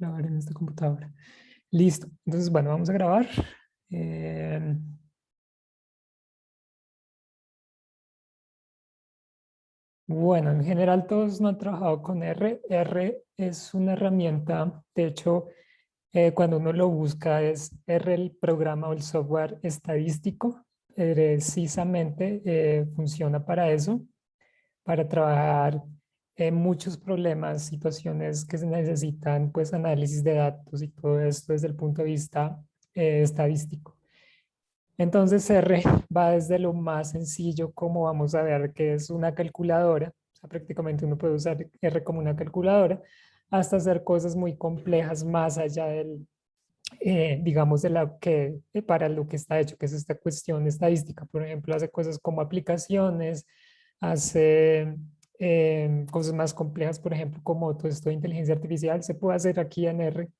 grabar en esta computadora. Listo. Entonces, bueno, vamos a grabar. Eh, bueno, en general todos no han trabajado con R. R es una herramienta, de hecho, cuando uno lo busca es R el programa o el software estadístico. Precisamente funciona para eso, para trabajar en muchos problemas, situaciones que se necesitan, pues análisis de datos y todo esto desde el punto de vista estadístico. Entonces R va desde lo más sencillo, como vamos a ver que es una calculadora, o sea, prácticamente uno puede usar R como una calculadora, hasta hacer cosas muy complejas más allá del, digamos, de la que, para lo que está hecho, que es esta cuestión estadística. Por ejemplo, hace cosas como aplicaciones, hace cosas más complejas, por ejemplo, como todo esto de inteligencia artificial, se puede hacer aquí en R,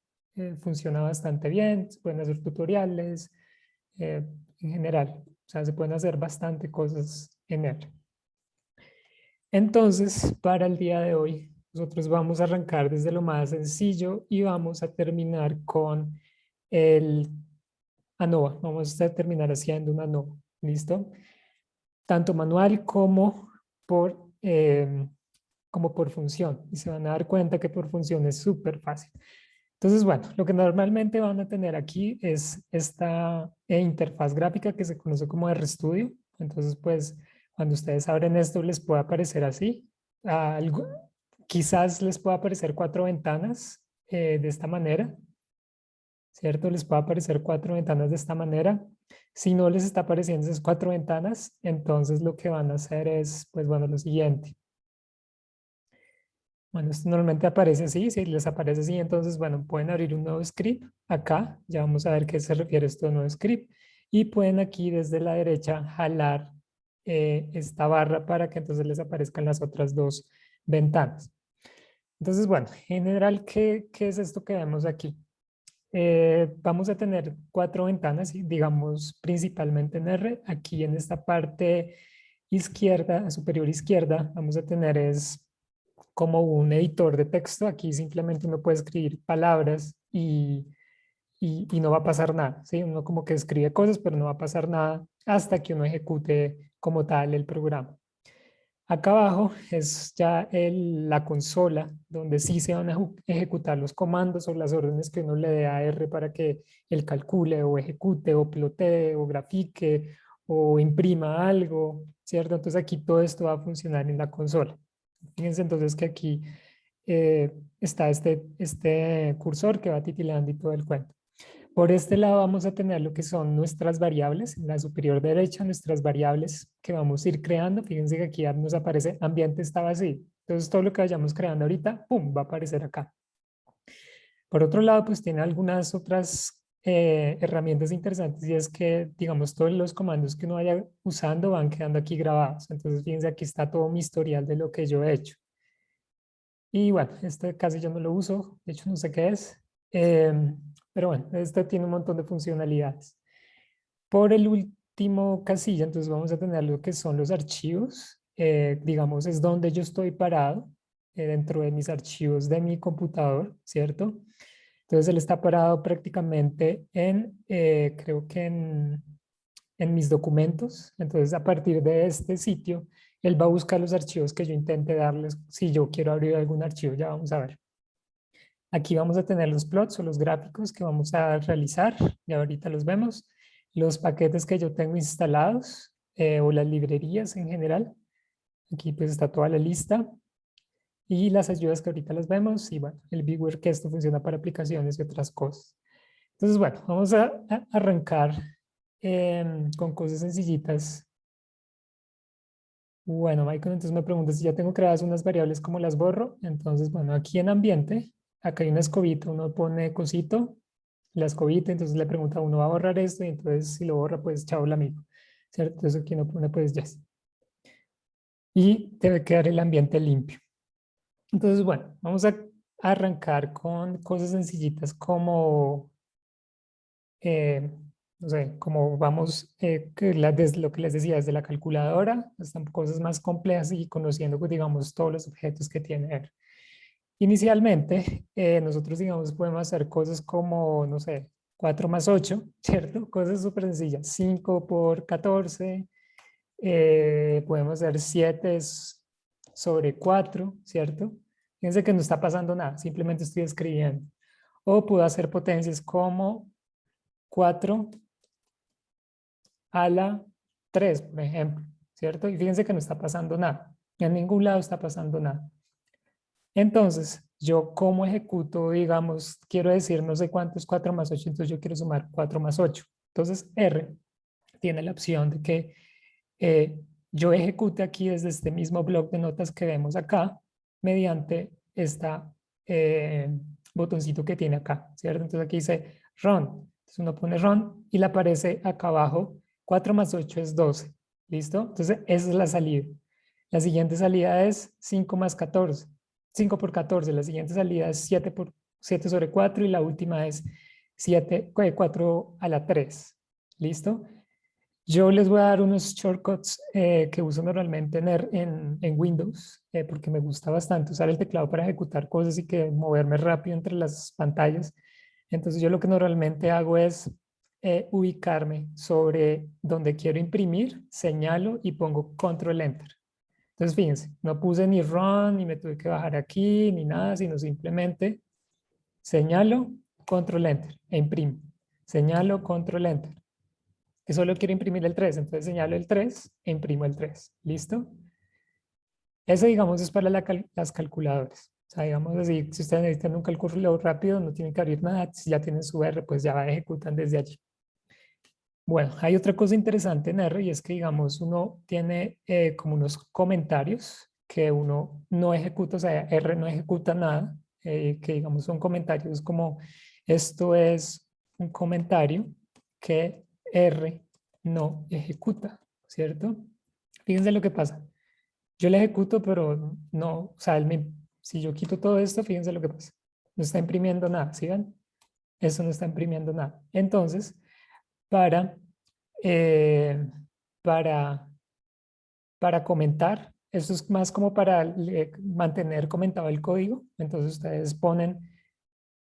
funciona bastante bien, se pueden hacer tutoriales, en general, o sea, se pueden hacer bastante cosas en R. Entonces, para el día de hoy, nosotros vamos a arrancar desde lo más sencillo y vamos a terminar con el ANOVA. Vamos a terminar haciendo un ANOVA. ¿Listo? Tanto manual como por función. Y se van a dar cuenta que por función es súper fácil. Entonces, bueno, lo que normalmente van a tener aquí es esta interfaz gráfica que se conoce como RStudio. Entonces, pues, cuando ustedes abren esto, les puede aparecer así. Algo, quizás les pueda aparecer 4 ventanas de esta manera, ¿cierto? Les puede aparecer 4 ventanas de esta manera. Si no les está apareciendo esas 4 ventanas, entonces lo que van a hacer es, pues, bueno, lo siguiente. Bueno, esto normalmente aparece así, si les aparece así, entonces, bueno, pueden abrir un nuevo script acá, ya vamos a ver qué se refiere esto a nuevo script, y pueden aquí desde la derecha jalar esta barra para que entonces les aparezcan las otras 2 ventanas. Entonces, bueno, en general, ¿qué es esto que vemos aquí? Vamos a tener 4 ventanas, digamos principalmente en R. Aquí en esta parte izquierda, superior izquierda, vamos a tener es como un editor de texto. Aquí simplemente uno puede escribir palabras y no va a pasar nada, ¿sí? Uno como que escribe cosas, pero no va a pasar nada hasta que uno ejecute como tal el programa. Acá abajo es ya la consola donde sí se van a ejecutar los comandos o las órdenes que uno le dé a R para que él calcule o ejecute o plotee o grafique o imprima algo, ¿cierto? Entonces aquí todo esto va a funcionar en la consola. Fíjense entonces que aquí está este cursor que va titilando y todo el cuento. Por este lado vamos a tener lo que son nuestras variables. En la superior derecha, nuestras variables que vamos a ir creando. Fíjense que aquí nos aparece ambiente está vacío. Entonces todo lo que vayamos creando ahorita, ¡pum!, va a aparecer acá. Por otro lado, pues tiene algunas otras herramientas interesantes y es que, digamos, todos los comandos que uno vaya usando van quedando aquí grabados. Entonces, fíjense, aquí está todo mi historial de lo que yo he hecho. Y bueno, este casi yo no lo uso, de hecho no sé qué es, pero bueno, este tiene un montón de funcionalidades. Por el último casilla, entonces vamos a tener lo que son los archivos, digamos, es donde yo estoy parado dentro de mis archivos de mi computador, ¿cierto? Entonces él está parado prácticamente creo que en mis documentos. Entonces a partir de este sitio, él va a buscar los archivos que yo intente darles si yo quiero abrir algún archivo. Ya vamos a ver. Aquí vamos a tener los plots o los gráficos que vamos a realizar. Y ahorita los vemos. Los paquetes que yo tengo instalados o las librerías en general. Aquí pues está toda la lista. Y las ayudas que ahorita las vemos. Y bueno, el Bigware que esto funciona para aplicaciones y otras cosas. Entonces, bueno, vamos a arrancar con cosas sencillitas. Bueno, Michael, entonces me preguntas si ya tengo creadas unas variables, ¿cómo las borro? Entonces, bueno, aquí en ambiente, acá hay una escobita, uno pone cosito, la escobita, entonces le pregunta a uno, ¿va a borrar esto? Y entonces si lo borra, pues chao, el amigo, ¿cierto? Entonces aquí uno pone, pues yes. Y debe quedar el ambiente limpio. Entonces, bueno, vamos a arrancar con cosas sencillitas como eh, no sé, como vamos, desde lo que les decía, desde la calculadora hasta cosas más complejas y conociendo, pues, digamos, todos los objetos que tiene R. Inicialmente, nosotros, digamos, podemos hacer cosas como, no sé, 4 más 8, ¿cierto? Cosas súper sencillas. 5 por 14, podemos hacer 7 sobre 4, ¿cierto? Fíjense que no está pasando nada, simplemente estoy escribiendo. O puedo hacer potencias como 4 a la 3, por ejemplo, ¿cierto? Y fíjense que no está pasando nada. En ningún lado está pasando nada. Entonces, yo como ejecuto, digamos, quiero decir no sé cuánto es 4 más 8, entonces yo quiero sumar 4 más 8. Entonces, R tiene la opción de que eh, yo ejecute aquí desde este mismo bloc de notas que vemos acá, mediante esta botoncito que tiene acá, ¿cierto? Entonces aquí dice run. Entonces uno pone run y le aparece acá abajo 4 más 8 es 12. ¿Listo? Entonces esa es la salida. La siguiente salida es 5 más 14. 5 por 14. La siguiente salida es 7 sobre 4 y la última es 4 a la 3. ¿Listo? Yo les voy a dar unos shortcuts que uso normalmente en Windows, porque me gusta bastante usar el teclado para ejecutar cosas y que moverme rápido entre las pantallas. Entonces yo lo que normalmente hago es ubicarme sobre donde quiero imprimir, señalo y pongo Control Enter. Entonces fíjense, no puse ni run, ni me tuve que bajar aquí, ni nada, sino simplemente señalo, Control Enter e imprimo. Señalo, Control Enter, que solo quiero imprimir el 3, entonces señalo el 3 e imprimo el 3. ¿Listo? Eso, digamos, es para las calculadoras. O sea, digamos así, si ustedes necesitan un cálculo rápido, no tienen que abrir nada. Si ya tienen su R, pues ya ejecutan desde allí. Bueno, hay otra cosa interesante en R y es que, digamos, uno tiene como unos comentarios que uno no ejecuta, o sea, R no ejecuta nada, que digamos son comentarios como esto es un comentario que R no ejecuta, ¿cierto? Fíjense lo que pasa. Yo le ejecuto, pero no, o sea, si yo quito todo esto, fíjense lo que pasa. No está imprimiendo nada, ¿sí ven? Eso no está imprimiendo nada. Entonces, para, eh, para, para comentar, esto es más como para mantener comentado el código. Entonces, ustedes ponen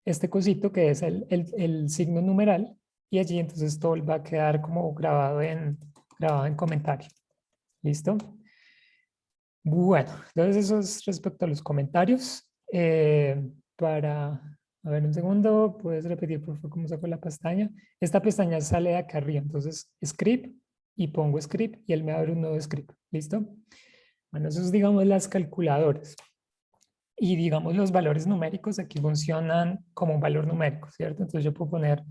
este cosito que es el signo numeral y allí entonces todo va a quedar como grabado en comentario. ¿Listo? Bueno, entonces eso es respecto a los comentarios. A ver un segundo, puedes repetir por favor cómo saco la pestaña. Esta pestaña sale de acá arriba, entonces script y pongo script y él me abre un nuevo script. ¿Listo? Bueno, eso es digamos las calculadoras. Y digamos los valores numéricos aquí funcionan como un valor numérico, ¿cierto? Entonces yo puedo poner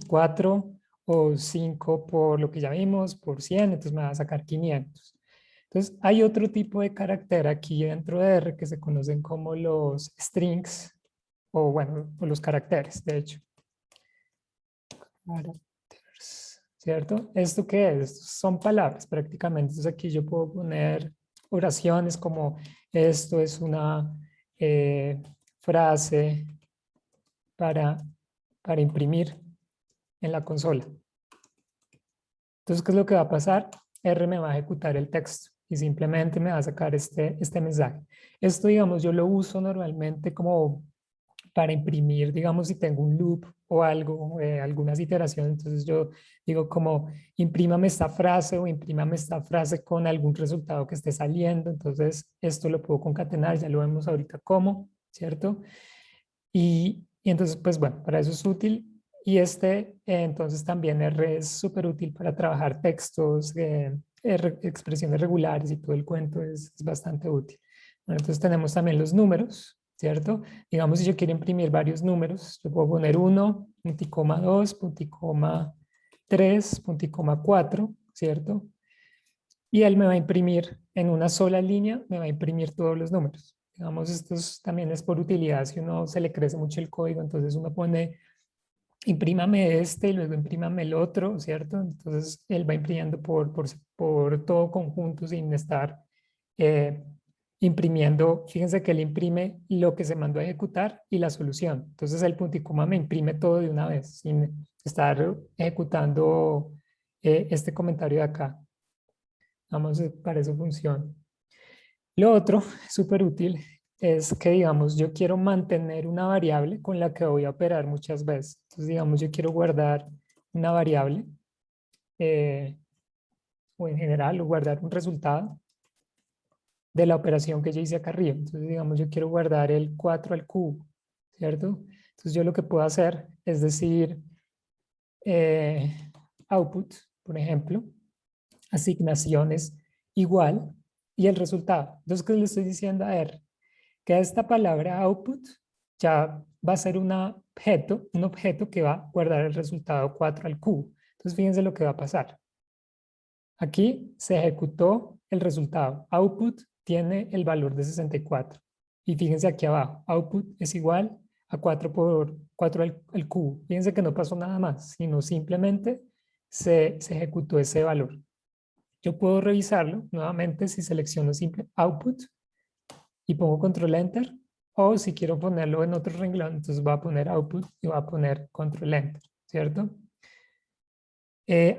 4 o 5 por lo que ya vimos, por 100, entonces me va a sacar 500. Entonces, hay otro tipo de carácter aquí dentro de R que se conocen como los strings, o bueno, o los caracteres, de hecho. Caracteres, ¿cierto? ¿Esto qué es? Estos son palabras prácticamente. Entonces, aquí yo puedo poner oraciones como esto es una frase para, para imprimir en la consola. Entonces, ¿qué es lo que va a pasar? R me va a ejecutar el texto y simplemente me va a sacar este mensaje. Esto, digamos, yo lo uso normalmente como para imprimir, digamos, si tengo un loop o algo, algunas iteraciones, entonces yo digo como imprímame esta frase o imprímame esta frase con algún resultado que esté saliendo, entonces esto lo puedo concatenar, ya lo vemos ahorita cómo, ¿cierto? Y entonces, pues bueno, para eso es útil. Y entonces también R es súper útil para trabajar textos, expresiones regulares y todo el cuento es bastante útil. Bueno, entonces tenemos también los números, ¿cierto? Digamos, si yo quiero imprimir varios números, yo puedo poner 1, punticoma 2, punticoma 3, punticoma 4, ¿cierto? Y él me va a imprimir en una sola línea, me va a imprimir todos los números. Digamos, también es por utilidad, si uno se le crece mucho el código, entonces uno pone, imprímame este y luego imprímame el otro, ¿cierto? Entonces él va imprimiendo por todo conjunto sin estar eh, imprimiendo. Fíjense que él imprime lo que se mandó a ejecutar y la solución. Entonces el punto y coma me imprime todo de una vez, sin estar ejecutando este comentario de acá. Vamos, para eso funciona. Lo otro, súper útil, es que, digamos, yo quiero mantener una variable con la que voy a operar muchas veces. Entonces, digamos, yo quiero guardar una variable eh, o en general o guardar un resultado de la operación que yo hice acá arriba. Entonces, digamos, yo quiero guardar el 4 al cubo, ¿cierto? Entonces, yo lo que puedo hacer es decir, output, por ejemplo, asignaciones igual y el resultado. Entonces, ¿qué le estoy diciendo a R? Que esta palabra output ya va a ser un objeto que va a guardar el resultado 4 al cubo. Entonces, fíjense lo que va a pasar. Aquí se ejecutó el resultado. Output tiene el valor de 64. Y fíjense aquí abajo, output es igual a 4 por 4 al cubo. Fíjense que no pasó nada más, sino simplemente se ejecutó ese valor. Yo puedo revisarlo nuevamente si selecciono simple output y pongo control enter, o si quiero ponerlo en otro renglón, entonces voy a poner output y voy a poner control enter, ¿cierto?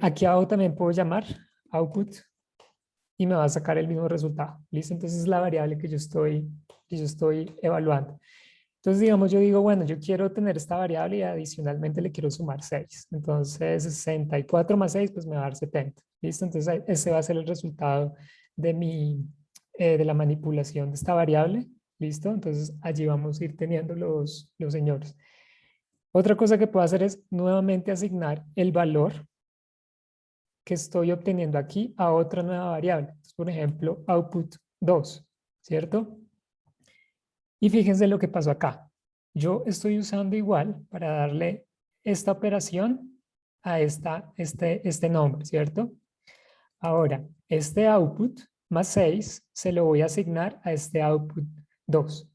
Aquí abajo también puedo llamar output y me va a sacar el mismo resultado. ¿Listo? Entonces es la variable que yo estoy evaluando. Entonces, digamos, yo digo, bueno, yo quiero tener esta variable y adicionalmente le quiero sumar 6. Entonces, 64 más 6, pues me va a dar 70. ¿Listo? Entonces, ese va a ser el resultado de, de la manipulación de esta variable. ¿Listo? Entonces, allí vamos a ir teniendo los señores. Otra cosa que puedo hacer es nuevamente asignar el valor que estoy obteniendo aquí a otra nueva variable. Entonces, por ejemplo, output 2, ¿cierto? Y fíjense lo que pasó acá. Yo estoy usando igual para darle esta operación a este nombre, ¿cierto? Ahora, este output más 6 se lo voy a asignar a este output 2.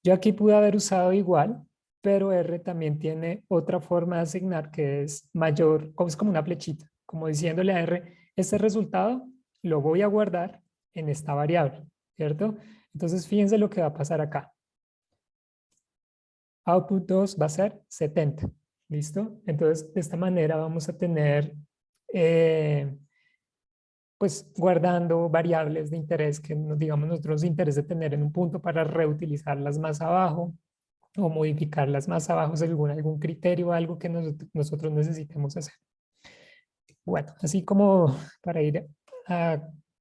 Yo aquí pude haber usado igual, pero R también tiene otra forma de asignar que es mayor, es como una flechita, como diciéndole a R, este resultado lo voy a guardar en esta variable, ¿cierto? Entonces, fíjense lo que va a pasar acá. Output 2 va a ser 70, ¿listo? Entonces, de esta manera vamos a tener, pues, guardando variables de interés que, digamos, nosotros nos interesa tener en un punto para reutilizarlas más abajo o modificarlas más abajo según algún criterio o algo que nosotros necesitemos hacer. Bueno, así como para ir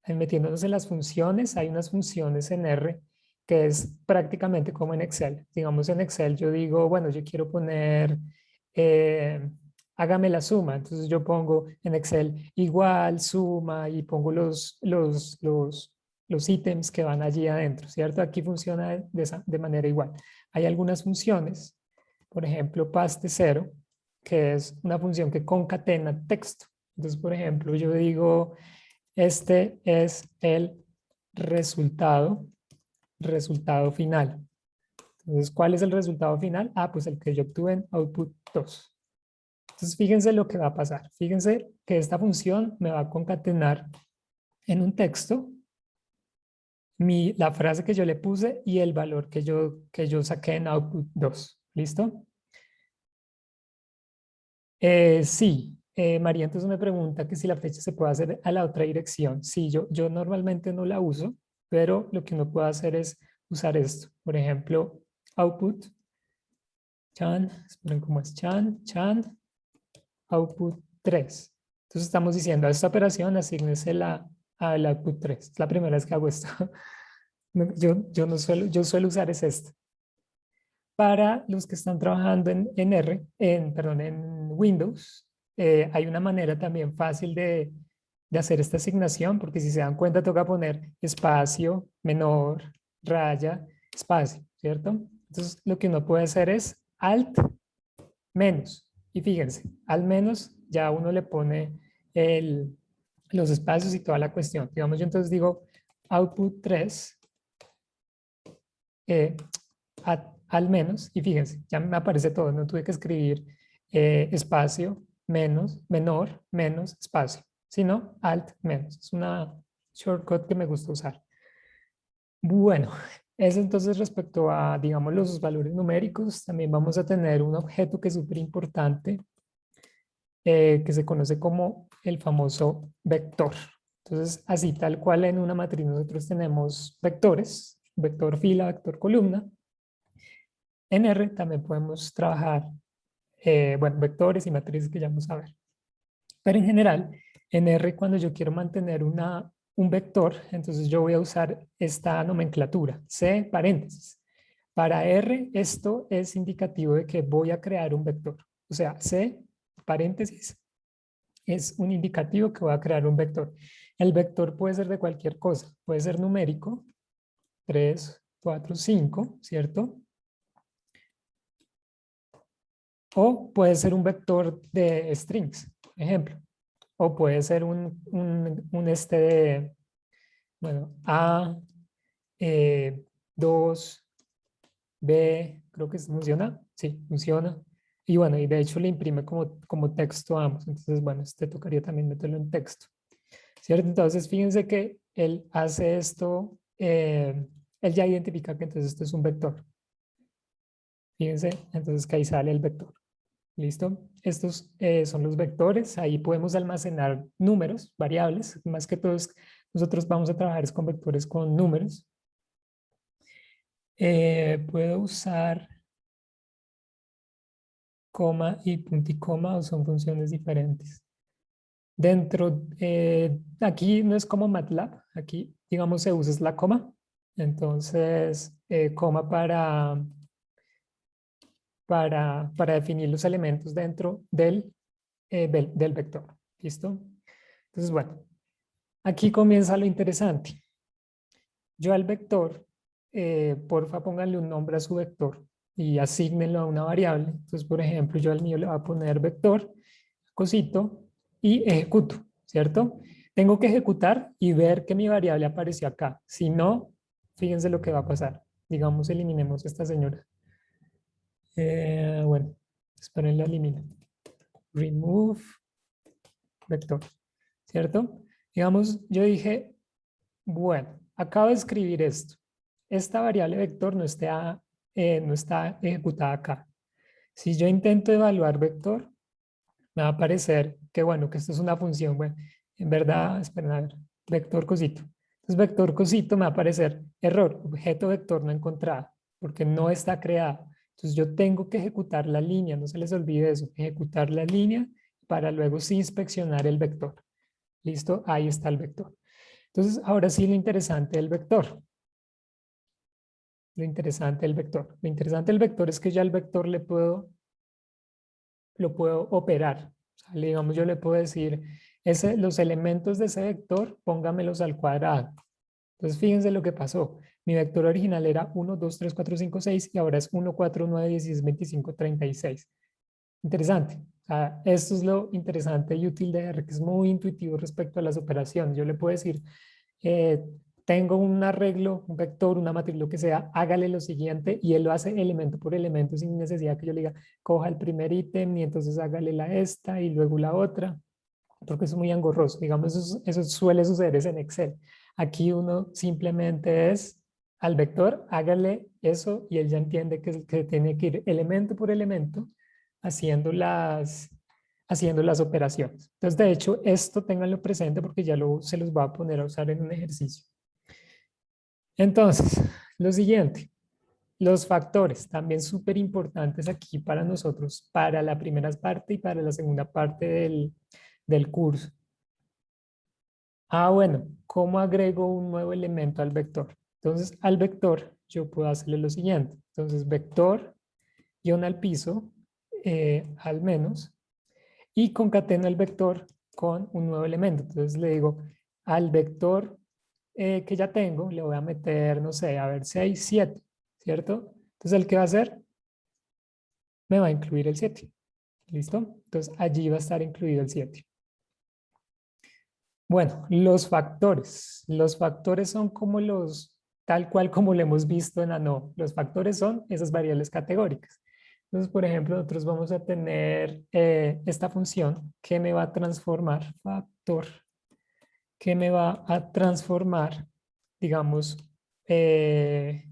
metiéndonos en las funciones, hay unas funciones en R que es prácticamente como en Excel. Digamos, en Excel yo digo, bueno, yo quiero poner, eh, hágame la suma. Entonces yo pongo en Excel igual, suma y pongo los ítems que van allí adentro, ¿cierto? Aquí funciona de manera igual. Hay algunas funciones, por ejemplo, paste cero, que es una función que concatena texto. Entonces, por ejemplo, yo digo, este es el resultado final. Entonces, ¿cuál es el resultado final? Ah, pues el que yo obtuve en output 2. Entonces, fíjense lo que va a pasar. Fíjense que esta función me va a concatenar en un texto la frase que yo le puse y el valor que yo saqué en output 2. ¿Listo? Sí, María entonces me pregunta que si la flecha se puede hacer a la otra dirección. Sí, yo normalmente no la uso, pero lo que uno puede hacer es usar esto. Por ejemplo, output, chan, esperen cómo es chan, output 3. Entonces estamos diciendo a esta operación asígnesela al output 3. Es la primera vez que hago esto. Yo no suelo, yo suelo usar es esto. Para los que están trabajando en R, perdón, en Windows, hay una manera también fácil de hacer esta asignación, porque si se dan cuenta toca poner espacio, menor, raya, espacio, ¿cierto? Entonces lo que uno puede hacer es alt menos. Y fíjense, al menos ya uno le pone los espacios y toda la cuestión. Digamos, yo entonces digo output 3, al menos, y fíjense, ya me aparece todo, no tuve que escribir espacio, menos, menor, menos, espacio, sino alt, menos. Es una shortcut que me gusta usar. Bueno, eso entonces respecto a, digamos, los valores numéricos, también vamos a tener un objeto que es súper importante, que se conoce como el famoso vector. Entonces, así tal cual en una matriz nosotros tenemos vectores, vector fila, vector columna. En R también podemos trabajar, bueno, vectores y matrices que ya vamos a ver. Pero en general, en R cuando yo quiero mantener un vector, entonces yo voy a usar esta nomenclatura, C paréntesis. Para R esto es indicativo de que voy a crear un vector. O sea, C paréntesis es un indicativo que voy a crear un vector. El vector puede ser de cualquier cosa, puede ser numérico, 3, 4, 5, ¿cierto? O puede ser un vector de strings, ejemplo. O puede ser un este de, bueno, A, 2, B, creo que funciona. Sí, funciona. Y bueno, y de hecho le imprime como texto a ambos. Entonces, bueno, este tocaría también meterlo en texto. ¿Cierto? Entonces, fíjense que él hace esto, él ya identifica que entonces esto es un vector. Fíjense, entonces que ahí sale el vector. ¿Listo? Estos son los vectores. Ahí podemos almacenar números, variables. Más que todos, nosotros vamos a trabajar con vectores con números. Puedo usar coma y punto y coma o son funciones diferentes. Dentro, aquí no es como MATLAB. Aquí, digamos, se usa es la coma. Entonces, coma para definir los elementos dentro del vector. ¿Listo? Entonces, bueno, aquí comienza lo interesante. Yo al vector, porfa, pónganle un nombre a su vector y asígnenlo a una variable. Entonces, por ejemplo, yo al mío le voy a poner vector, cosito, y ejecuto, ¿cierto? Tengo que ejecutar y ver que mi variable apareció acá. Si no, fíjense lo que va a pasar. Digamos, eliminemos esta señora. Bueno, esperen, la elimino. Remove vector, ¿cierto? Digamos, yo dije, bueno, acabo de escribir esto. Esta variable vector no está ejecutada acá. Si yo intento evaluar vector, me va a aparecer que, bueno, que esto es una función. Bueno, en verdad, esperen a ver, vector cosito. Entonces, vector cosito me va a aparecer error, objeto vector no encontrado, porque no está creado. Entonces, yo tengo que ejecutar la línea, no se les olvide eso, ejecutar la línea para luego sí inspeccionar el vector. ¿Listo? Ahí está el vector. Entonces, ahora sí lo interesante del vector. Lo interesante del vector. Lo interesante del vector es que ya el vector lo puedo operar. O sea, digamos, yo le puedo decir, los elementos de ese vector, póngamelos al cuadrado. Entonces, fíjense lo que pasó. Mi vector original era 1, 2, 3, 4, 5, 6 y ahora es 1, 4, 9, 16, 25, 36. Interesante. O sea, esto es lo interesante y útil de R, que es muy intuitivo respecto a las operaciones. Yo le puedo decir, eh, tengo un arreglo, un vector, una matriz, lo que sea, hágale lo siguiente y él lo hace elemento por elemento sin necesidad que yo le diga, coja el primer ítem y entonces hágale la esta y luego la otra, porque es muy engorroso. Digamos, eso suele suceder es en Excel. Aquí uno simplemente es al vector, hágale eso y él ya entiende que tiene que ir elemento por elemento haciendo haciendo las operaciones. Entonces, de hecho, esto ténganlo presente porque ya se los va a poner a usar en un ejercicio. Entonces, lo siguiente, los factores, también súper importantes aquí para nosotros, para la primera parte y para la segunda parte del curso. Bueno, ¿cómo agrego un nuevo elemento al vector? Entonces, al vector yo puedo hacerle lo siguiente. Entonces, vector, guión al piso, al menos, y concateno el vector con un nuevo elemento. Entonces, le digo al vector que ya tengo, le voy a meter, no sé, a ver, 6, 7, ¿cierto? Entonces, ¿el que va a hacer? Me va a incluir el 7. ¿Listo? Entonces, allí va a estar incluido el 7. Bueno, los factores. Los factores son como tal cual como lo hemos visto en ANOVA. Los factores son esas variables categóricas. Entonces, por ejemplo, nosotros vamos a tener esta función que me va a transformar, factor, que me va a transformar, digamos, eh,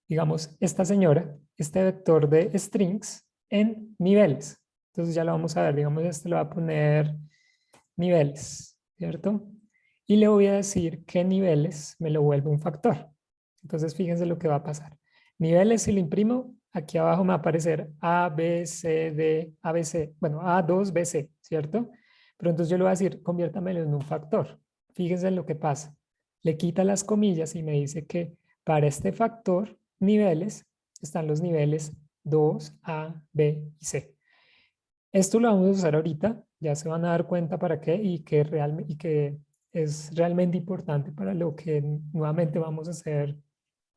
digamos, esta señora, este vector de strings en niveles. Entonces ya lo vamos a ver, digamos, este lo va a poner niveles, ¿cierto? Y le voy a decir qué niveles me lo vuelve un factor. Entonces, fíjense lo que va a pasar. Niveles, si lo imprimo, aquí abajo me va a aparecer A, B, C, D, A, B, C. Bueno, A, 2, B, C, ¿cierto? Pero entonces yo le voy a decir, conviértamelo en un factor. Fíjense en lo que pasa. Le quita las comillas y me dice que para este factor, niveles, están los niveles 2, A, B y C. Esto lo vamos a usar ahorita, ya se van a dar cuenta para qué y que es realmente importante para lo que nuevamente vamos a hacer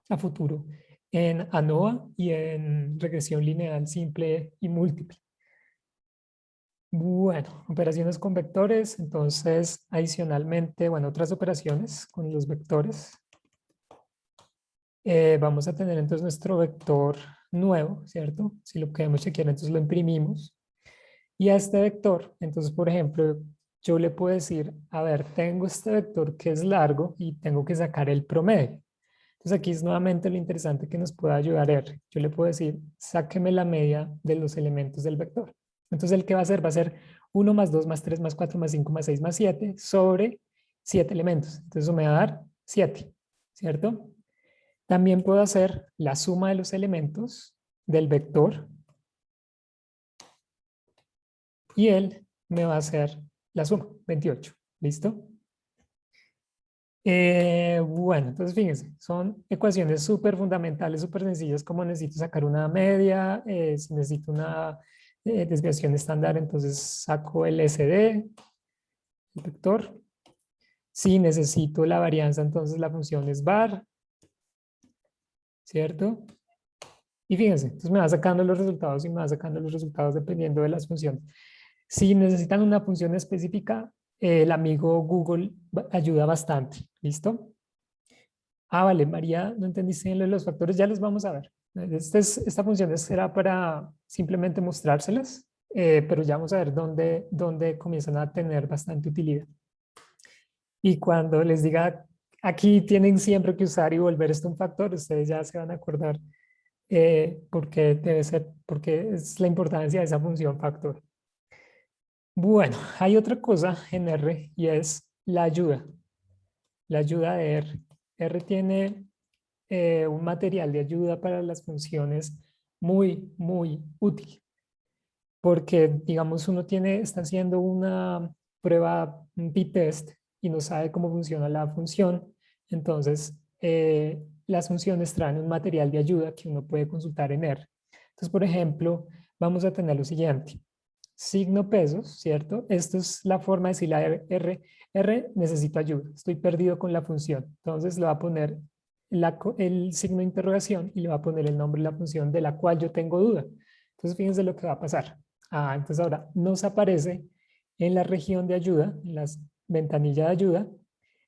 a futuro en ANOVA y en regresión lineal simple y múltiple. Bueno, operaciones con vectores, entonces adicionalmente, bueno, otras operaciones con los vectores. Vamos a tener entonces nuestro vector nuevo, ¿cierto? Si lo queremos chequear, entonces lo imprimimos. Y a este vector, entonces, por ejemplo, yo le puedo decir, a ver, tengo este vector que es largo y tengo que sacar el promedio. Entonces aquí es nuevamente lo interesante que nos puede ayudar R. Yo le puedo decir, sáqueme la media de los elementos del vector. Entonces el que va a hacer va a ser 1 más 2 más 3 más 4 más 5 más 6 más 7 sobre 7 elementos. Entonces eso me va a dar 7, ¿cierto? También puedo hacer la suma de los elementos del vector y él me va a hacer la suma, 28. ¿Listo? Bueno, entonces fíjense, son ecuaciones súper fundamentales, súper sencillas, como necesito sacar una media, si necesito una desviación estándar, entonces saco el SD, el vector. Si necesito la varianza, entonces la función es var, ¿cierto? Y fíjense, entonces me va sacando los resultados y me va sacando los resultados dependiendo de las funciones. Si necesitan una función específica, el amigo Google ayuda bastante, ¿listo? Ah, vale, María, no entendiste bien lo de los factores, ya los vamos a ver. Esta función será para simplemente mostrárselas, pero ya vamos a ver dónde comienzan a tener bastante utilidad. Y cuando les diga, aquí tienen siempre que usar y volver esto un factor, ustedes ya se van a acordar porque debe ser, porque es la importancia de esa función factor. Bueno, hay otra cosa en R y es la ayuda. La ayuda de R. R tiene un material de ayuda para las funciones muy útil. Porque, digamos, uno está haciendo una prueba, un p-test, y no sabe cómo funciona la función. Entonces, las funciones traen un material de ayuda que uno puede consultar en R. Entonces, por ejemplo, vamos a tener lo siguiente. Signo pesos, ¿cierto? Esto es la forma de decir la R, necesito ayuda, estoy perdido con la función. Entonces le va a poner el signo de interrogación y le va a poner el nombre de la función de la cual yo tengo duda. Entonces fíjense lo que va a pasar. Entonces ahora nos aparece en la región de ayuda, en las ventanillas de ayuda,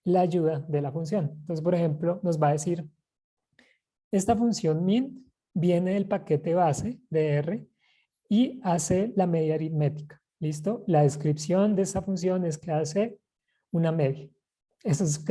la ayuda de la función. Entonces, por ejemplo, nos va a decir, esta función min viene del paquete base de R y hace la media aritmética. ¿Listo? La descripción de esa función es que hace una media. Esa es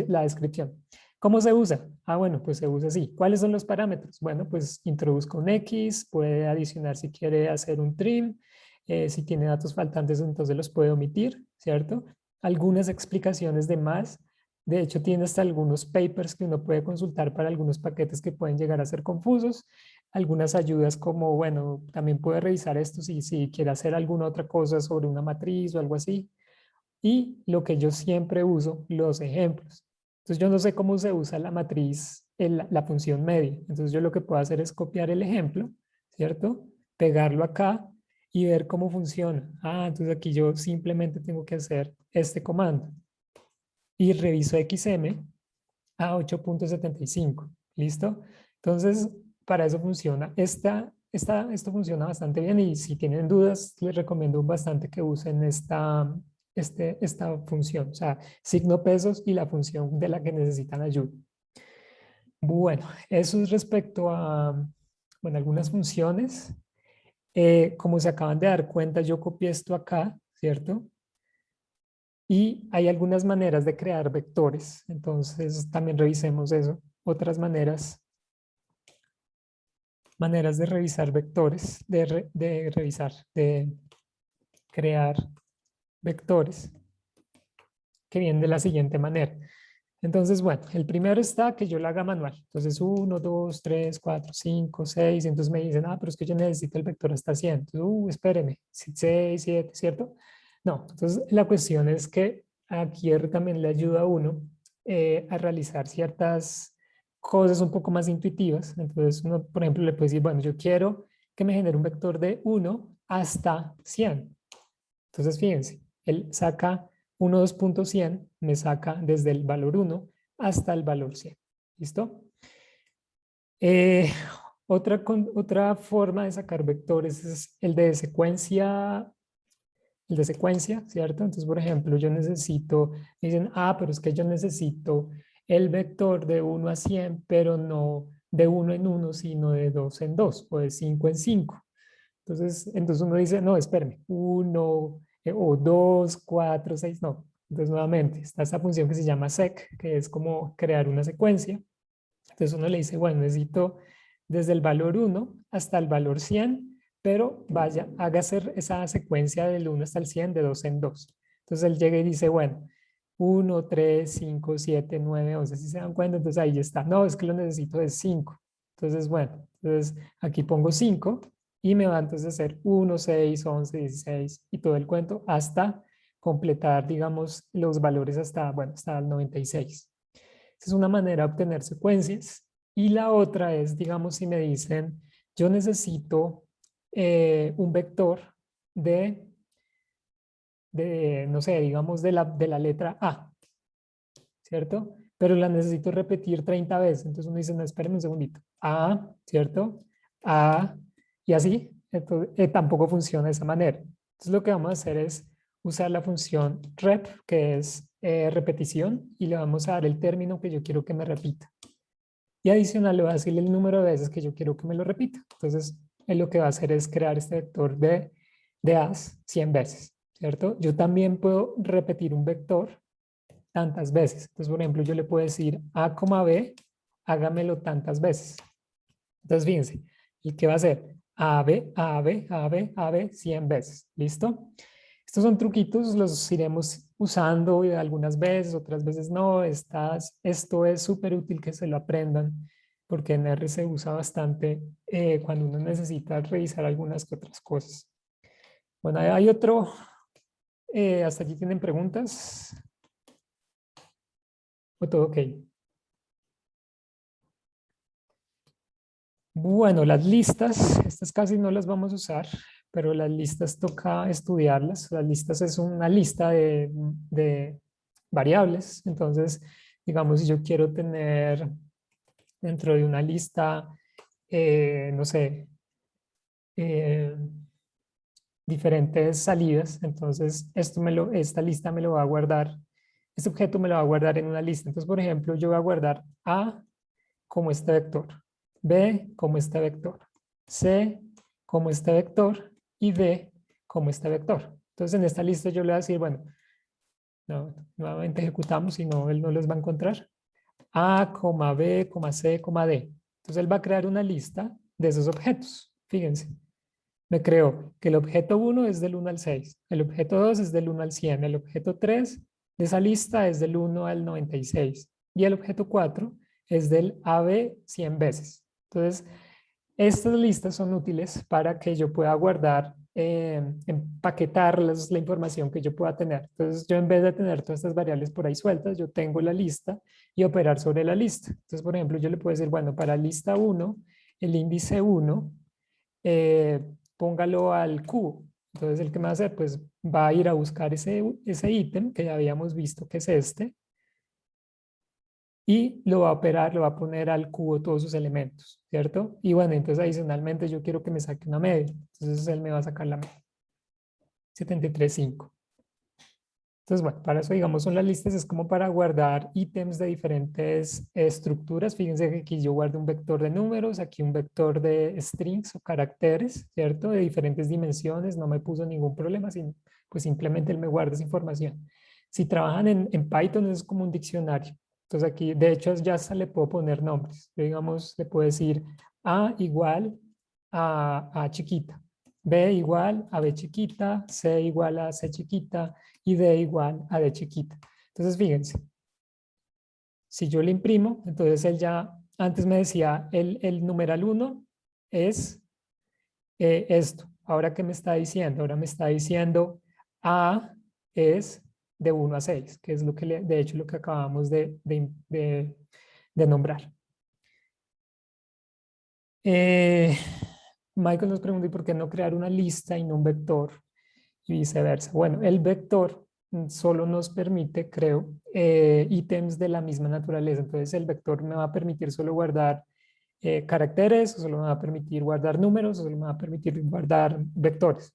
la descripción. ¿Cómo se usa? Bueno, pues se usa así. ¿Cuáles son los parámetros? Bueno, pues introduzco un X, puede adicionar si quiere hacer un trim, si tiene datos faltantes entonces los puede omitir, ¿cierto? Algunas explicaciones de más. De hecho, tiene hasta algunos papers que uno puede consultar para algunos paquetes que pueden llegar a ser confusos. Algunas ayudas como, bueno, también puede revisar esto si quiere hacer alguna otra cosa sobre una matriz o algo así. Y lo que yo siempre uso, los ejemplos. Entonces yo no sé cómo se usa la matriz, la función media. Entonces yo lo que puedo hacer es copiar el ejemplo, ¿cierto? Pegarlo acá y ver cómo funciona. Entonces aquí yo simplemente tengo que hacer este comando. Y reviso XM a 8.75. ¿Listo? Entonces, para eso funciona. Esto funciona bastante bien y si tienen dudas, les recomiendo bastante que usen esta función, o sea, signo pesos y la función de la que necesitan ayuda. Bueno, eso es respecto a, bueno, algunas funciones. Como se acaban de dar cuenta, yo copié esto acá, ¿cierto? Y hay algunas maneras de crear vectores, entonces también revisemos eso. Otras maneras de revisar vectores, de crear vectores, que vienen de la siguiente manera. Entonces, bueno, el primero está que yo lo haga manual. Entonces, 1, 2, 3, 4, 5, 6. Entonces me dicen, ah, pero es que yo necesito el vector hasta 100. Entonces, espéreme, 6, 7, ¿cierto? No, entonces la cuestión es que aquí R también le ayuda a uno a realizar ciertas cosas un poco más intuitivas. Entonces, uno, por ejemplo, le puede decir, bueno, yo quiero que me genere un vector de 1 hasta 100. Entonces, fíjense, él saca 1, 2.100, me saca desde el valor 1 hasta el valor 100. ¿Listo? Eh, otra forma de sacar vectores es el de secuencia, ¿cierto? Entonces, por ejemplo, yo necesito, me dicen, ah, pero es que yo necesito el vector de 1 a 100, pero no de 1 en 1, sino de 2 en 2 o de 5 en 5. Entonces uno dice, no, espérame, 1 o 2, 4, 6, no. Entonces nuevamente está esta función que se llama sec, que es como crear una secuencia. Entonces uno le dice, bueno, necesito desde el valor 1 hasta el valor 100, pero vaya, haga hacer esa secuencia del 1 hasta el 100 de 2 en 2. Entonces él llega y dice, bueno, 1, 3, 5, 7, 9, 11, si se dan cuenta, entonces ahí está. No, es que lo necesito de 5. Entonces, bueno, entonces aquí pongo 5 y me va entonces a hacer 1, 6, 11, 16 y todo el cuento hasta completar, digamos, los valores hasta, bueno, hasta el 96. Esa es una manera de obtener secuencias. Y la otra es, digamos, si me dicen, yo necesito un vector de, no sé, digamos, de la letra A, ¿cierto? Pero la necesito repetir 30 veces. Entonces uno dice, no, espérame un segundito. A, ¿cierto? A, y así. Entonces, tampoco funciona de esa manera. Entonces lo que vamos a hacer es usar la función rep, que es repetición, y le vamos a dar el término que yo quiero que me repita. Y adicional le voy a decir el número de veces que yo quiero que me lo repita. Entonces, él lo que va a hacer es crear este vector de As 100 veces, ¿cierto? Yo también puedo repetir un vector tantas veces. Entonces, por ejemplo, yo le puedo decir A, B, hágamelo tantas veces. Entonces, fíjense, ¿y qué va a hacer? A, B, A, B, A, B, A, B, 100 veces. ¿Listo? Estos son truquitos, los iremos usando algunas veces, otras veces no. Esto es súper útil que se lo aprendan porque en R se usa bastante cuando uno necesita revisar algunas que otras cosas. Bueno, hay otro. ¿Hasta aquí tienen preguntas? ¿O todo ok? Bueno, las listas, estas casi no las vamos a usar, pero las listas toca estudiarlas. Las listas es una lista de variables. Entonces, digamos, si yo quiero tener dentro de una lista, no sé, eh, diferentes salidas, entonces esta lista me lo va a guardar, este objeto me lo va a guardar en una lista. Entonces, por ejemplo, yo voy a guardar A como este vector, B como este vector, C como este vector y D como este vector. Entonces, en esta lista yo le voy a decir, bueno, no, nuevamente ejecutamos y no, él no los va a encontrar. A, B, C, D. Entonces él va a crear una lista de esos objetos. Fíjense, me creó que el objeto 1 es del 1 al 6, el objeto 2 es del 1 al 100, el objeto 3 de esa lista es del 1 al 96 y el objeto 4 es del AB 100 veces. Entonces, estas listas son útiles para que yo pueda guardar, empaquetar la información que yo pueda tener. Entonces, yo en vez de tener todas estas variables por ahí sueltas, yo tengo la lista y operar sobre la lista. Entonces, por ejemplo, yo le puedo decir, bueno, para lista 1, el índice 1, eh, póngalo al cubo. Entonces, el que me va a hacer, pues va a ir a buscar ese ítem que ya habíamos visto que es este, y lo va a operar, lo va a poner al cubo todos sus elementos, ¿cierto? Y bueno, entonces adicionalmente yo quiero que me saque una media. Entonces él me va a sacar la media, 73.5. Entonces, bueno, para eso, digamos, son las listas, es como para guardar ítems de diferentes estructuras. Fíjense que aquí yo guardo un vector de números, aquí un vector de strings o caracteres, ¿cierto? De diferentes dimensiones, no me puso ningún problema, sino, pues simplemente él me guarda esa información. Si trabajan en Python es como un diccionario. Entonces aquí, de hecho, ya hasta le puedo poner nombres. Yo, digamos, le puedo decir A igual a chiquita, B igual a B chiquita, C igual a C chiquita, y D igual a D chiquita. Entonces, fíjense, Si yo le imprimo, entonces él ya, antes me decía, el numeral 1 es esto. Ahora, ¿qué me está diciendo? Ahora me está diciendo A es de 1 a 6, que es lo que de hecho lo que acabamos de nombrar. Michael nos preguntó, ¿y por qué no crear una lista y no un vector? Y viceversa. Bueno, el vector solo nos permite, creo, ítems de la misma naturaleza. Entonces, el vector me va a permitir solo guardar caracteres, o solo me va a permitir guardar números, o solo me va a permitir guardar vectores.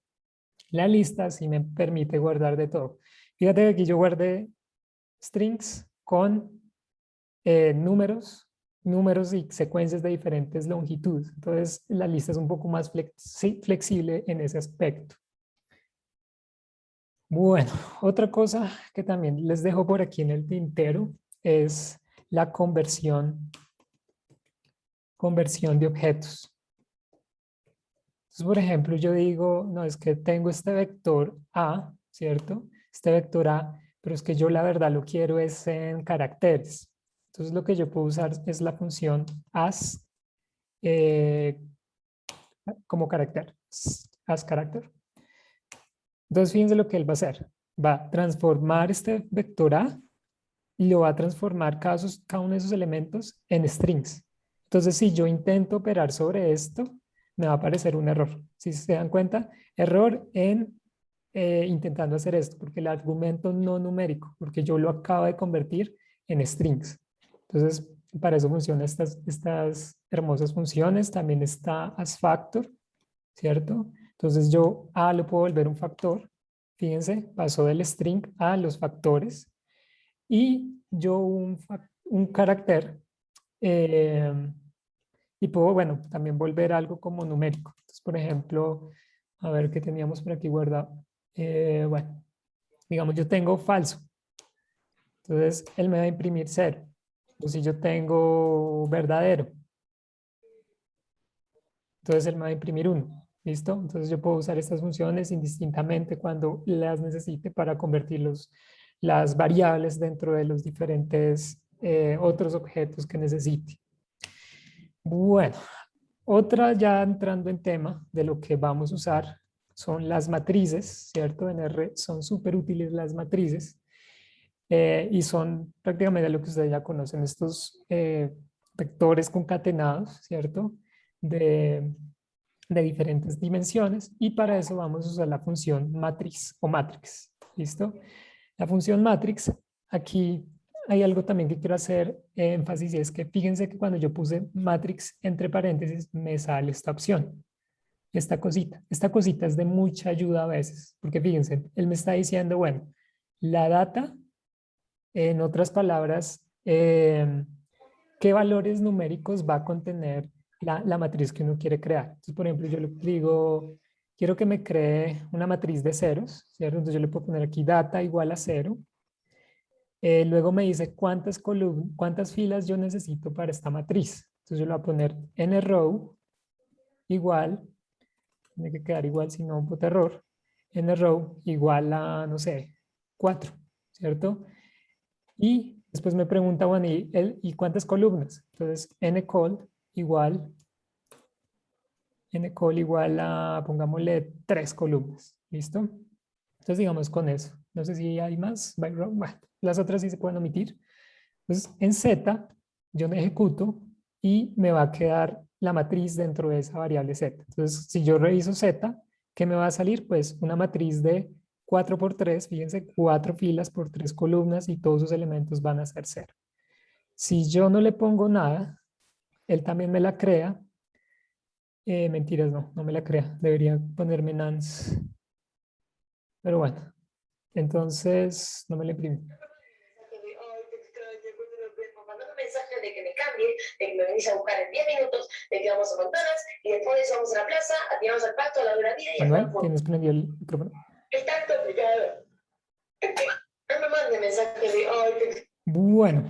La lista sí me permite guardar de todo. Fíjate que aquí yo guardé strings con números, números y secuencias de diferentes longitudes. Entonces, la lista es un poco más flexible en ese aspecto. Bueno, otra cosa que también les dejo por aquí en el tintero es la conversión de objetos. Entonces, por ejemplo, yo digo, no, es que tengo este vector A, ¿cierto? Este vector A, pero es que yo la verdad lo quiero es en caracteres. Entonces, lo que yo puedo usar es la función as eh, como carácter, as character. Entonces, fíjense lo que él va a hacer. Va a transformar este vector A y lo va a transformar cada uno de esos elementos en strings. Entonces, si yo intento operar sobre esto, me va a aparecer un error. Si se dan cuenta, error en intentando hacer esto, porque el argumento no numérico, porque yo lo acabo de convertir en strings. Entonces, para eso funcionan estas hermosas funciones. También está asFactor, ¿cierto? Entonces yo A lo puedo volver un factor. Fíjense, pasó del string a los factores. Y yo un carácter eh, y puedo, bueno, también volver algo como numérico. Entonces, por ejemplo, a ver qué teníamos por aquí guardado. Bueno, digamos, yo tengo falso. Entonces, él me va a imprimir 0. O si yo tengo verdadero, entonces él me va a imprimir 1. ¿Listo? Entonces yo puedo usar estas funciones indistintamente cuando las necesite para convertir las variables dentro de los diferentes otros objetos que necesite. Bueno, otra ya entrando en tema de lo que vamos a usar son las matrices, ¿cierto? En R son súper útiles las matrices y son prácticamente lo que ustedes ya conocen, estos vectores concatenados, ¿cierto? De diferentes dimensiones y para eso vamos a usar la función matriz o matrix, ¿listo? La función matrix, aquí hay algo también que quiero hacer énfasis y es que fíjense que cuando yo puse matrix entre paréntesis me sale esta opción, esta cosita. Esta cosita es de mucha ayuda a veces, porque fíjense, él me está diciendo, bueno, la data, en otras palabras, qué valores numéricos va a contener la matriz que uno quiere crear. Entonces, por ejemplo, yo le digo, quiero que me cree una matriz de ceros, ¿cierto? Entonces yo le puedo poner aquí data igual a 0. Luego me dice cuántas filas yo necesito para esta matriz. Entonces yo le voy a poner nrow igual, tiene que quedar igual si no bote error, nrow igual a, no sé, 4, ¿cierto? Y después me pregunta, bueno, ¿y cuántas columnas? Entonces ncol igual a, pongámosle 3 columnas, ¿listo? Entonces digamos con eso. No sé si hay más. Bueno, las otras sí se pueden omitir. Entonces en Z yo me ejecuto y me va a quedar la matriz dentro de esa variable Z. Entonces si yo reviso Z, ¿qué me va a salir? Pues una matriz de 4 por 3, fíjense, 4 filas por 3 columnas y todos sus elementos van a ser 0. Si yo no le pongo nada, él también me la crea. Mentiras, no me la crea. Debería ponerme nans. Pero bueno, entonces no me la imprimí. Mensaje de que me cambie, de que me venís a buscar en 10 minutos, de que vamos a McDonald's y después de eso vamos a la plaza, atiramos al pasto, a la dura vida y Manuel, ¿tienes prendido el micrófono? es tan complicado. No me mande mensajes de ay, Bueno,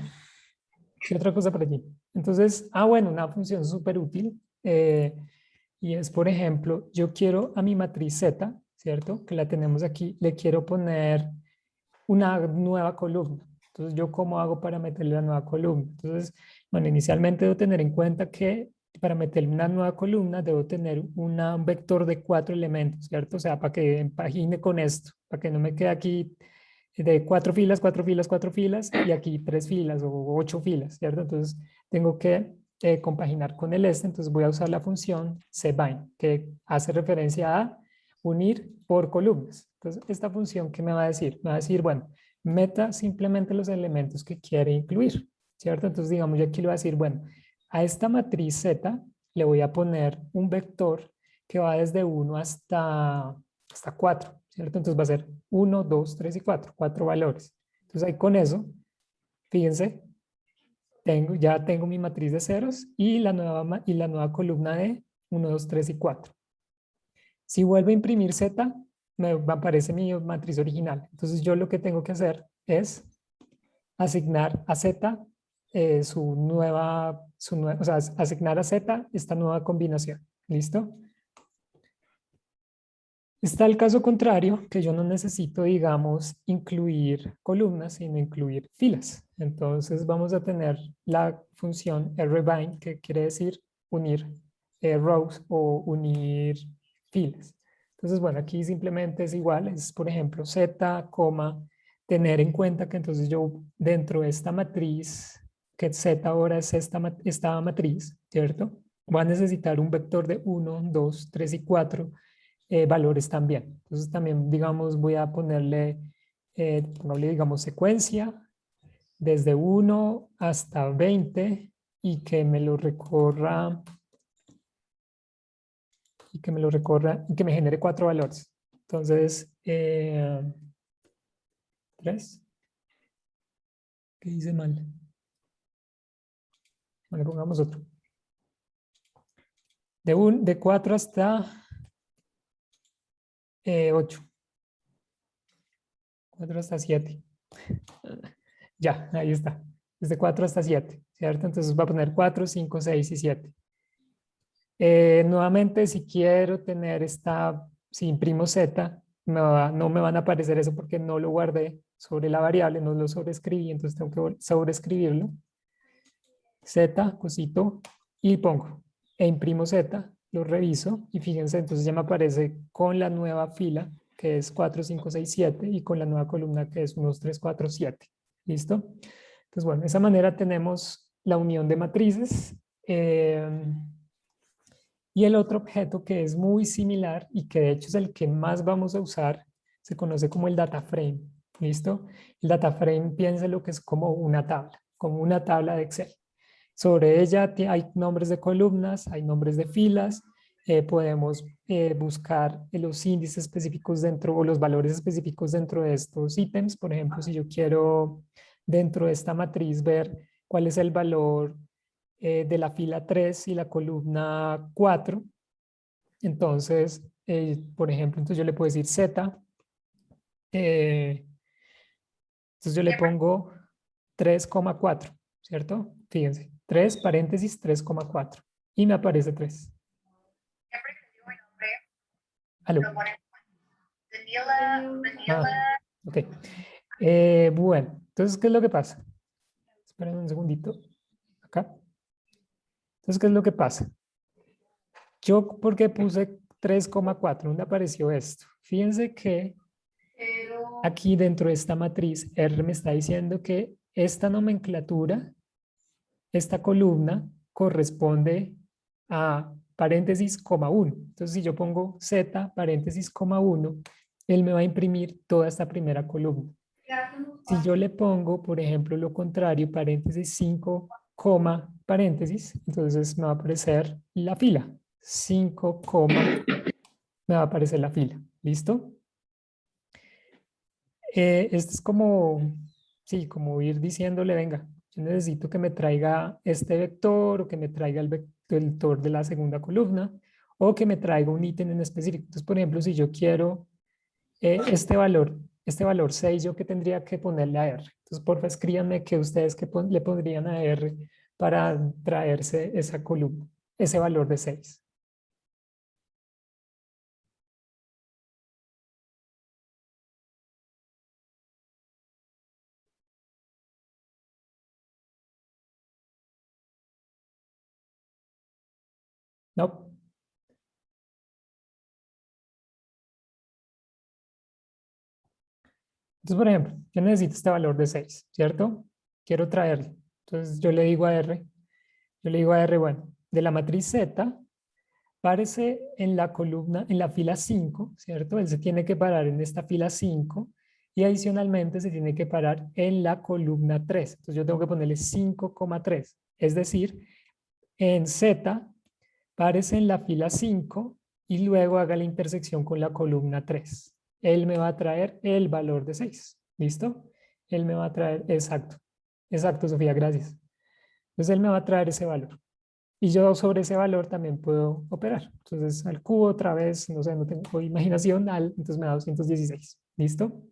¿qué otra cosa para ti? Entonces, bueno, una función súper útil y es, por ejemplo, yo quiero a mi matriz Z, ¿cierto? Que la tenemos aquí, le quiero poner una nueva columna. Entonces, ¿yo cómo hago para meterle la nueva columna? Entonces, bueno, inicialmente debo tener en cuenta que para meterle una nueva columna debo tener un vector de 4 elementos, ¿cierto? O sea, para que empagine con esto, para que no me quede aquí de 4 filas, 4 filas, 4 filas y aquí 3 filas o 8 filas, ¿cierto? Entonces, tengo que compaginar con el este, entonces voy a usar la función cbind, que hace referencia a unir por columnas. Entonces, esta función, ¿qué me va a decir? Me va a decir, bueno, meta simplemente los elementos que quiere incluir, ¿cierto? Entonces, digamos, yo aquí le voy a decir, bueno, a esta matriz Z le voy a poner un vector que va desde 1 hasta 4, ¿cierto? Entonces va a ser 1, 2, 3 y 4, 4 valores. Entonces ahí con eso, fíjense, ya tengo mi matriz de ceros y la nueva columna de 1, 2, 3 y 4. Si vuelvo a imprimir Z, me aparece mi matriz original. Entonces yo lo que tengo que hacer es asignar a Z o sea, asignar a Z esta nueva combinación. ¿Listo? Está el caso contrario, que yo no necesito, digamos, incluir columnas, sino incluir filas. Entonces vamos a tener la función rbind, que quiere decir unir rows o unir filas. Entonces, bueno, aquí simplemente es igual, es por ejemplo z, tener en cuenta que entonces yo dentro de esta matriz, que z ahora es esta matriz, ¿cierto? Voy a necesitar un vector de 1, 2, 3 y 4 valores también. Entonces también, digamos, voy a pongámosle, digamos, secuencia desde 1 hasta 20 y que me lo recorra y que me genere 4 valores. Entonces, 3. ¿Qué hice mal? Bueno, pongamos otro. De 4 hasta 8. 4 hasta 7. Ya, ahí está. Desde 4 hasta 7, ¿cierto? Entonces voy a poner 4, 5, 6 y 7. Nuevamente, si quiero tener si imprimo Z, no me van a aparecer eso porque no lo guardé sobre la variable, no lo sobreescribí, entonces tengo que sobreescribirlo. Z, cosito, y pongo, e imprimo Z, lo reviso, y fíjense, entonces ya me aparece con la nueva fila, que es 4, 5, 6, 7, y con la nueva columna, que es 1, 3, 4, 7. ¿Listo? Entonces, bueno, de esa manera tenemos la unión de matrices. Y el otro objeto que es muy similar y que de hecho es el que más vamos a usar, se conoce como el data frame. ¿Listo? El data frame, piensa lo que es como una tabla de Excel. Sobre ella hay nombres de columnas, hay nombres de filas, podemos buscar los índices específicos dentro o los valores específicos dentro de estos ítems. Por ejemplo, si yo quiero dentro de esta matriz ver cuál es el valor de la fila 3 y la columna 4. Entonces, por ejemplo, entonces yo le puedo decir Z. Entonces yo le pongo 3,4, ¿cierto? Fíjense, 3 paréntesis 3,4 y me aparece 3. ¿Aló? Ah, ok. Bueno, entonces, ¿qué es lo que pasa? Esperen un segundito. Acá. Entonces, ¿qué es lo que pasa? Yo, ¿por qué puse 3,4? ¿Dónde apareció esto? Fíjense que aquí dentro de esta matriz R me está diciendo que esta nomenclatura, esta columna, corresponde a paréntesis, coma 1. Entonces, si yo pongo Z, paréntesis, coma 1, él me va a imprimir toda esta primera columna. Si yo le pongo, por ejemplo, lo contrario, paréntesis 5, coma, paréntesis, entonces me va a aparecer la fila. 5, coma, me va a aparecer la fila. ¿Listo? Esto es como, sí, como ir diciéndole, venga, yo necesito que me traiga este vector o que me traiga el vector de la segunda columna o que me traiga un ítem en específico. Entonces, por ejemplo, si yo quiero este valor 6, yo que tendría que ponerle a R. Entonces, porfa, escríbanme que ustedes le pondrían a R para traerse esa columna, ese valor de 6. No. Entonces, por ejemplo, yo necesito este valor de 6, ¿cierto? Quiero traerlo. Entonces, yo le digo a R, bueno, de la matriz Z, párese en la columna, en la fila 5, ¿cierto? Él se tiene que parar en esta fila 5 y adicionalmente se tiene que parar en la columna 3. Entonces, yo tengo que ponerle 5,3. Es decir, en Z, párese en la fila 5 y luego haga la intersección con la columna 3. Él me va a traer el valor de 6. ¿Listo? Él me va a traer, exacto. Exacto, Sofía, gracias. Entonces él me va a traer ese valor. Y yo sobre ese valor también puedo operar. Entonces al cubo otra vez, no sé, no tengo imaginación, entonces me da 216. ¿Listo?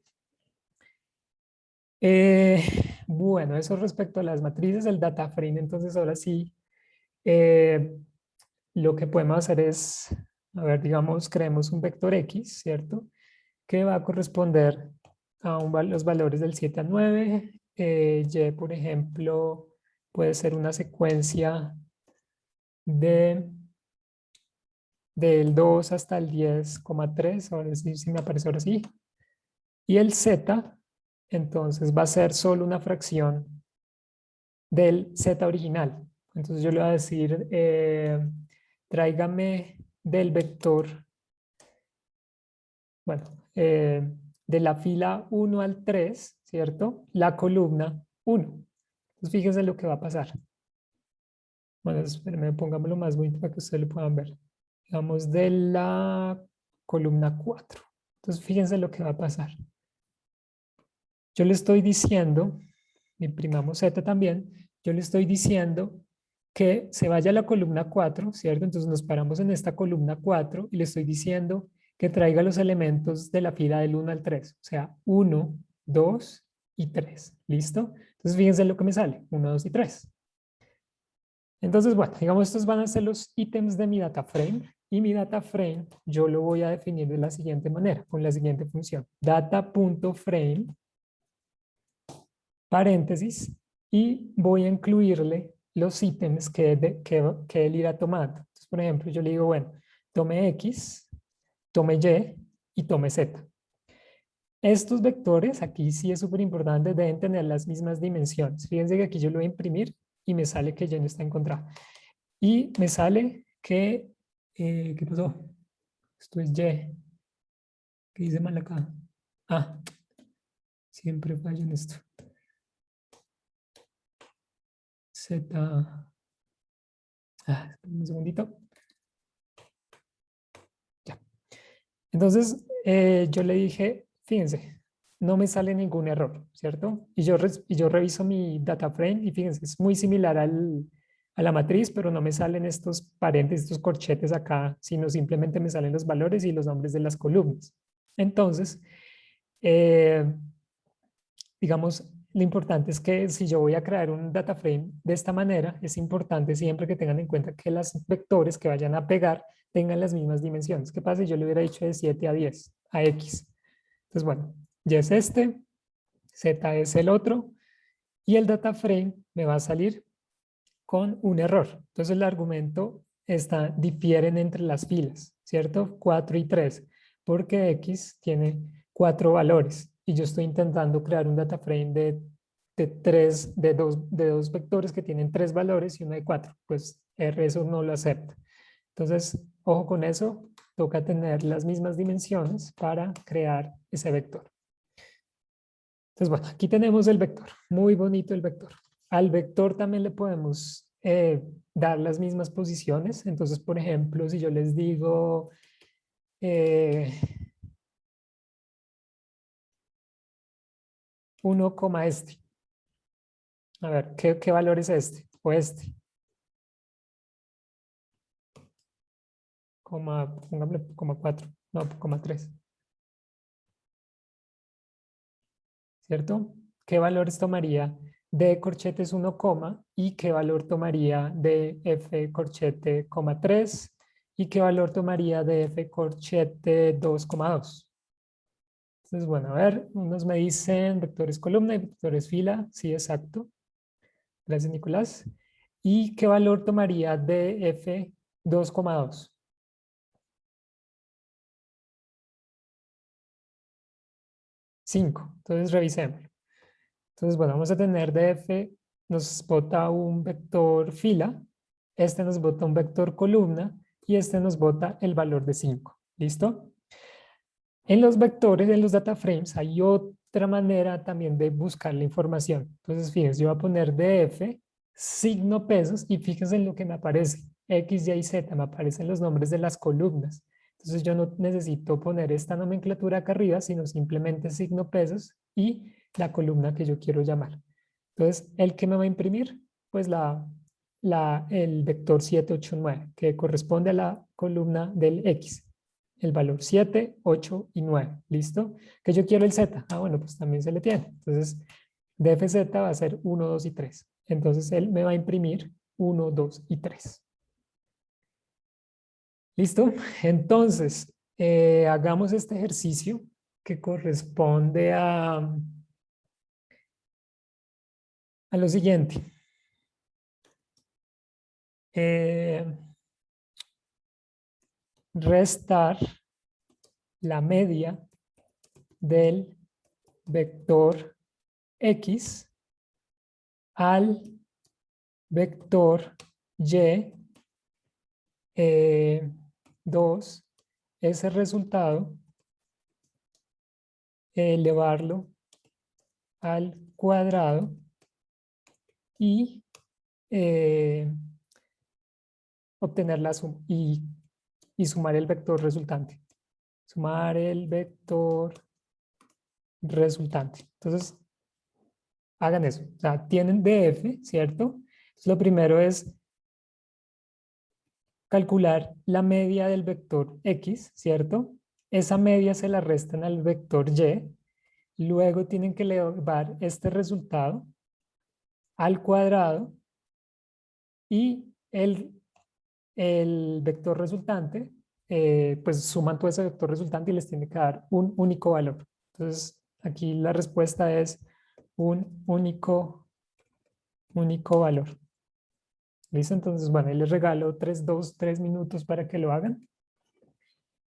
Eh, bueno, eso respecto a las matrices, el data frame. Entonces ahora sí, eh, lo que podemos hacer es, a ver, digamos, creemos un vector X, ¿cierto? Que va a corresponder a los valores del 7 al 9. Y, por ejemplo, puede ser una secuencia de, del 2 hasta el 10,3. Ahora sí, sí me aparece ahora sí. Y el Z, entonces, va a ser solo una fracción del Z original. Entonces yo le voy a decir, tráigame del vector, bueno, de la fila 1 al 3, ¿cierto? La columna 1. Entonces fíjense lo que va a pasar. Bueno, espérenme, pongámoslo más bonito para que ustedes lo puedan ver. Digamos de la columna 4. Entonces fíjense lo que va a pasar. Yo le estoy diciendo, imprimamos Z también, yo le estoy diciendo que se vaya a la columna 4, ¿cierto? Entonces nos paramos en esta columna 4 y le estoy diciendo que traiga los elementos de la fila del 1 al 3, o sea, 1, 2 y 3, ¿listo? Entonces fíjense lo que me sale, 1, 2 y 3. Entonces, bueno, digamos, estos van a ser los ítems de mi data frame y mi data frame yo lo voy a definir de la siguiente manera, con la siguiente función, data.frame, paréntesis, y voy a incluirle los ítems que él irá tomando. Entonces, por ejemplo, yo le digo, bueno, tome X, tome Y y tome Z. Estos vectores, aquí sí es súper importante, deben tener las mismas dimensiones. Fíjense que aquí yo lo voy a imprimir y me sale que Y no está encontrado. Y me sale que, ¿qué pasó? Esto es Y. ¿Qué dice mal acá? Ah, siempre fallo en esto. Z. Un segundito. Ya. Entonces, yo le dije, fíjense, no me sale ningún error, ¿cierto? Y yo reviso mi data frame y fíjense, es muy similar a la matriz, pero no me salen estos paréntesis, estos corchetes acá, sino simplemente me salen los valores y los nombres de las columnas. Entonces, eh, digamos, lo importante es que si yo voy a crear un data frame de esta manera, es importante siempre que tengan en cuenta que los vectores que vayan a pegar tengan las mismas dimensiones. ¿Qué pasa si yo le hubiera dicho de 7 a 10, a X? Entonces, bueno, Y es este, Z es el otro, y el data frame me va a salir con un error. Entonces, el argumento difieren entre las filas, ¿cierto? 4 y 3, porque X tiene 4 valores y yo estoy intentando crear un data frame de dos vectores que tienen 3 valores y uno de 4. Pues R eso no lo acepta. Entonces, ojo con eso, toca tener las mismas dimensiones para crear ese vector. Entonces, bueno, aquí tenemos el vector, muy bonito el vector. Al vector también le podemos dar las mismas posiciones. Entonces, por ejemplo, si yo les digo 1, este. A ver, ¿qué valor es este? O este. Pongámosle 4, no, 3. ¿Cierto? ¿Qué valores tomaría de corchetes 1, y qué valor tomaría de f corchete, 3 y qué valor tomaría de f corchete 2,2? Entonces, bueno, a ver, unos me dicen vectores columna y vectores fila. Sí, exacto. Gracias, Nicolás. ¿Y qué valor tomaría de f 2,2. Cinco. Entonces revisemos. Entonces, bueno, vamos a tener df, nos bota un vector fila, este nos bota un vector columna y este nos bota el valor de 5. ¿Listo? En los vectores, en los data frames, hay otra manera también de buscar la información. Entonces, fíjense, yo voy a poner df, signo pesos, y fíjense en lo que me aparece. X, Y, Z, me aparecen los nombres de las columnas. Entonces, yo no necesito poner esta nomenclatura acá arriba, sino simplemente signo pesos y la columna que yo quiero llamar. Entonces, ¿el que me va a imprimir? Pues el vector 789, que corresponde a la columna del X. El valor 7, 8 y 9. ¿Listo? Que yo quiero el Z. Ah, bueno, pues también se le tiene. Entonces, dfz va a ser 1, 2 y 3. Entonces, él me va a imprimir 1, 2 y 3. ¿Listo? Entonces, hagamos este ejercicio que corresponde a lo siguiente. Restar la media del vector X al vector Y, 2, ese resultado, elevarlo al cuadrado y obtener la suma y sumar el vector resultante. Sumar el vector resultante. Entonces, hagan eso. O sea, tienen df, ¿cierto? Entonces, lo primero es calcular la media del vector X, ¿cierto? Esa media se la restan al vector Y. Luego tienen que elevar este resultado al cuadrado y el vector resultante, pues suman todo ese vector resultante y les tiene que dar un único valor. Entonces, aquí la respuesta es un único valor. ¿Listo? Entonces, bueno, ahí les regalo 3 minutos para que lo hagan,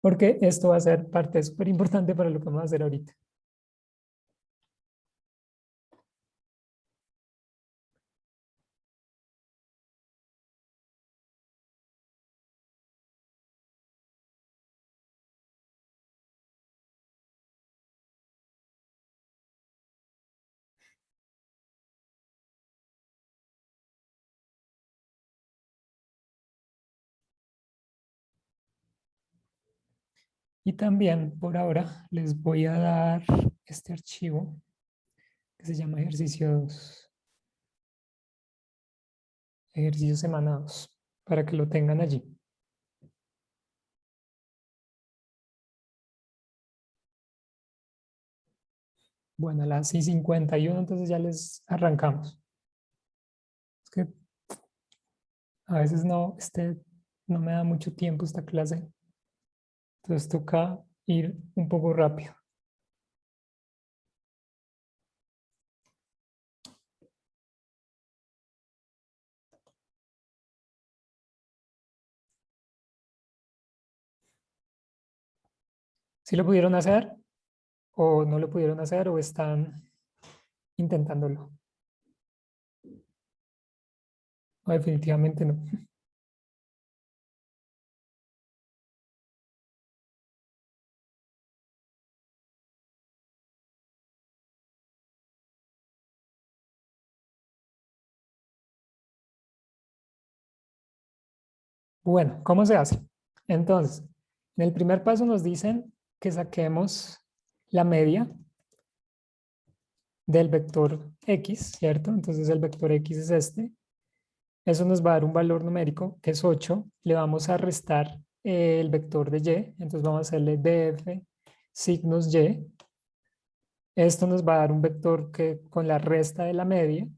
porque esto va a ser parte súper importante para lo que vamos a hacer ahorita. Y también por ahora les voy a dar este archivo que se llama ejercicio 2, ejercicio semana 2, para que lo tengan allí. Bueno, a las 6:51, entonces ya les arrancamos. Es que a veces no me da mucho tiempo esta clase, entonces toca ir un poco rápido. ¿Sí lo pudieron hacer o no lo pudieron hacer o están intentándolo? O definitivamente no. Bueno, ¿cómo se hace? Entonces, en el primer paso nos dicen que saquemos la media del vector X, ¿cierto? Entonces el vector X es este. Eso nos va a dar un valor numérico que es 8. Le vamos a restar el vector de Y. Entonces vamos a hacerle df signos Y. Esto nos va a dar un vector que con la resta de la media.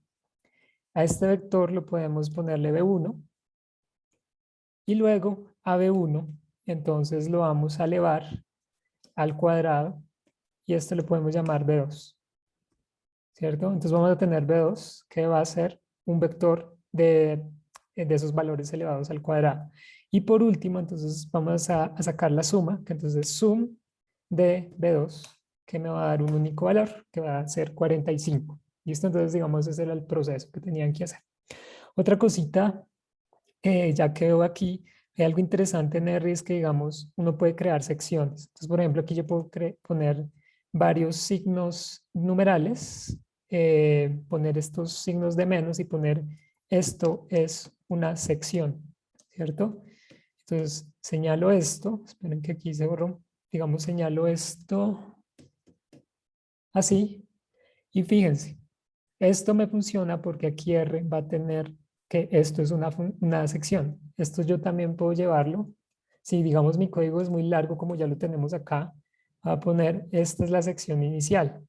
A este vector lo podemos ponerle B1 y luego a B1, entonces lo vamos a elevar al cuadrado y esto lo podemos llamar B2, ¿cierto? Entonces vamos a tener B2 que va a ser un vector de esos valores elevados al cuadrado. Y por último, entonces vamos a sacar la suma, que entonces sum de B2, que me va a dar un único valor, que va a ser 45. ¿Listo? Entonces, digamos, ese era el proceso que tenían que hacer. Otra cosita, ya que veo aquí, hay algo interesante en R, es que, digamos, uno puede crear secciones. Entonces, por ejemplo, aquí yo puedo poner varios signos numerales, poner estos signos de menos y poner esto es una sección, ¿cierto? Entonces, señalo esto, esperen que aquí se borró, digamos, señalo esto así, y fíjense, esto me funciona porque aquí R va a tener que esto es una sección. Esto yo también puedo llevarlo. Si digamos mi código es muy largo, como ya lo tenemos acá, voy a poner, esta es la sección inicial.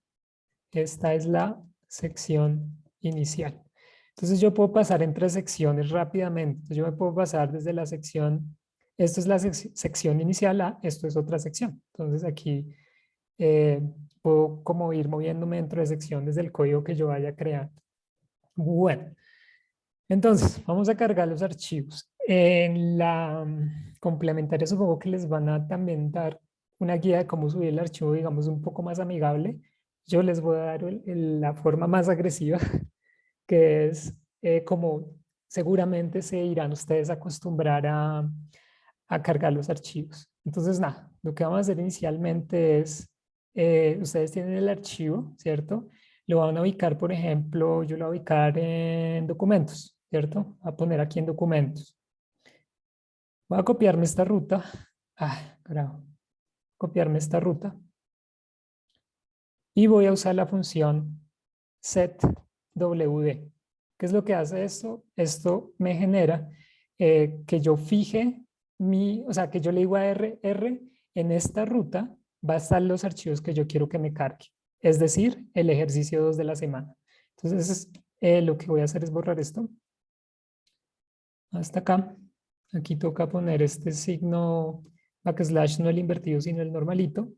Esta es la sección inicial. Entonces yo puedo pasar entre secciones rápidamente. Entonces, yo me puedo pasar desde la sección, esto es la sección inicial a esto es otra sección. Entonces aquí eh, puedo como ir moviéndome dentro de secciones del código que yo vaya creando. Bueno, entonces vamos a cargar los archivos. En la complementaria supongo que les van a también dar una guía de cómo subir el archivo, digamos, un poco más amigable. Yo les voy a dar la forma más agresiva, que es como seguramente se irán ustedes a acostumbrar a cargar los archivos. Entonces, nada, lo que vamos a hacer inicialmente es, ustedes tienen el archivo, ¿cierto? Lo van a ubicar, por ejemplo, yo lo voy a ubicar en documentos, ¿cierto? Voy a poner aquí en documentos. Voy a copiarme esta ruta. Ah, carajo. Copiarme esta ruta. Y voy a usar la función setWD. ¿Qué es lo que hace esto? Esto me genera que yo fije o sea, que yo le digo a R, en esta ruta va a estar los archivos que yo quiero que me cargue. Es decir, el ejercicio 2 de la semana. Entonces, lo que voy a hacer es borrar esto. Hasta acá. Aquí toca poner este signo backslash, no el invertido, sino el normalito.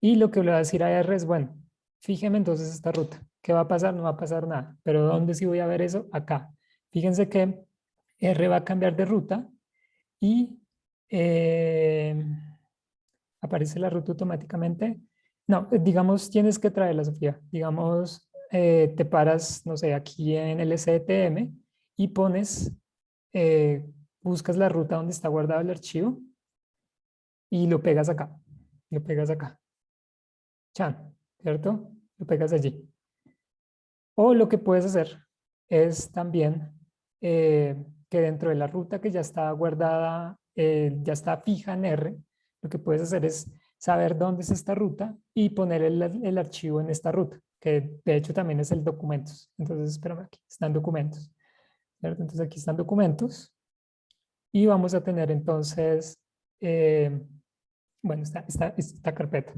Y lo que le voy a decir a R es, bueno, fíjeme entonces esta ruta. ¿Qué va a pasar? No va a pasar nada. Pero ¿dónde sí voy a ver eso? Acá. Fíjense que R va a cambiar de ruta y eh, aparece la ruta automáticamente. No, digamos, tienes que traerla, Sofía. Digamos, te paras, no sé, aquí en el STM y pones, buscas la ruta donde está guardado el archivo y lo pegas acá. Lo pegas acá. Chan, ¿cierto? Lo pegas allí. O lo que puedes hacer es también que dentro de la ruta que ya está guardada, ya está fija en R, lo que puedes hacer es saber dónde es esta ruta y poner el archivo en esta ruta, que de hecho también es el documentos. Entonces, espérame aquí, están documentos, ¿cierto? Entonces aquí están documentos y vamos a tener entonces, bueno, esta carpeta.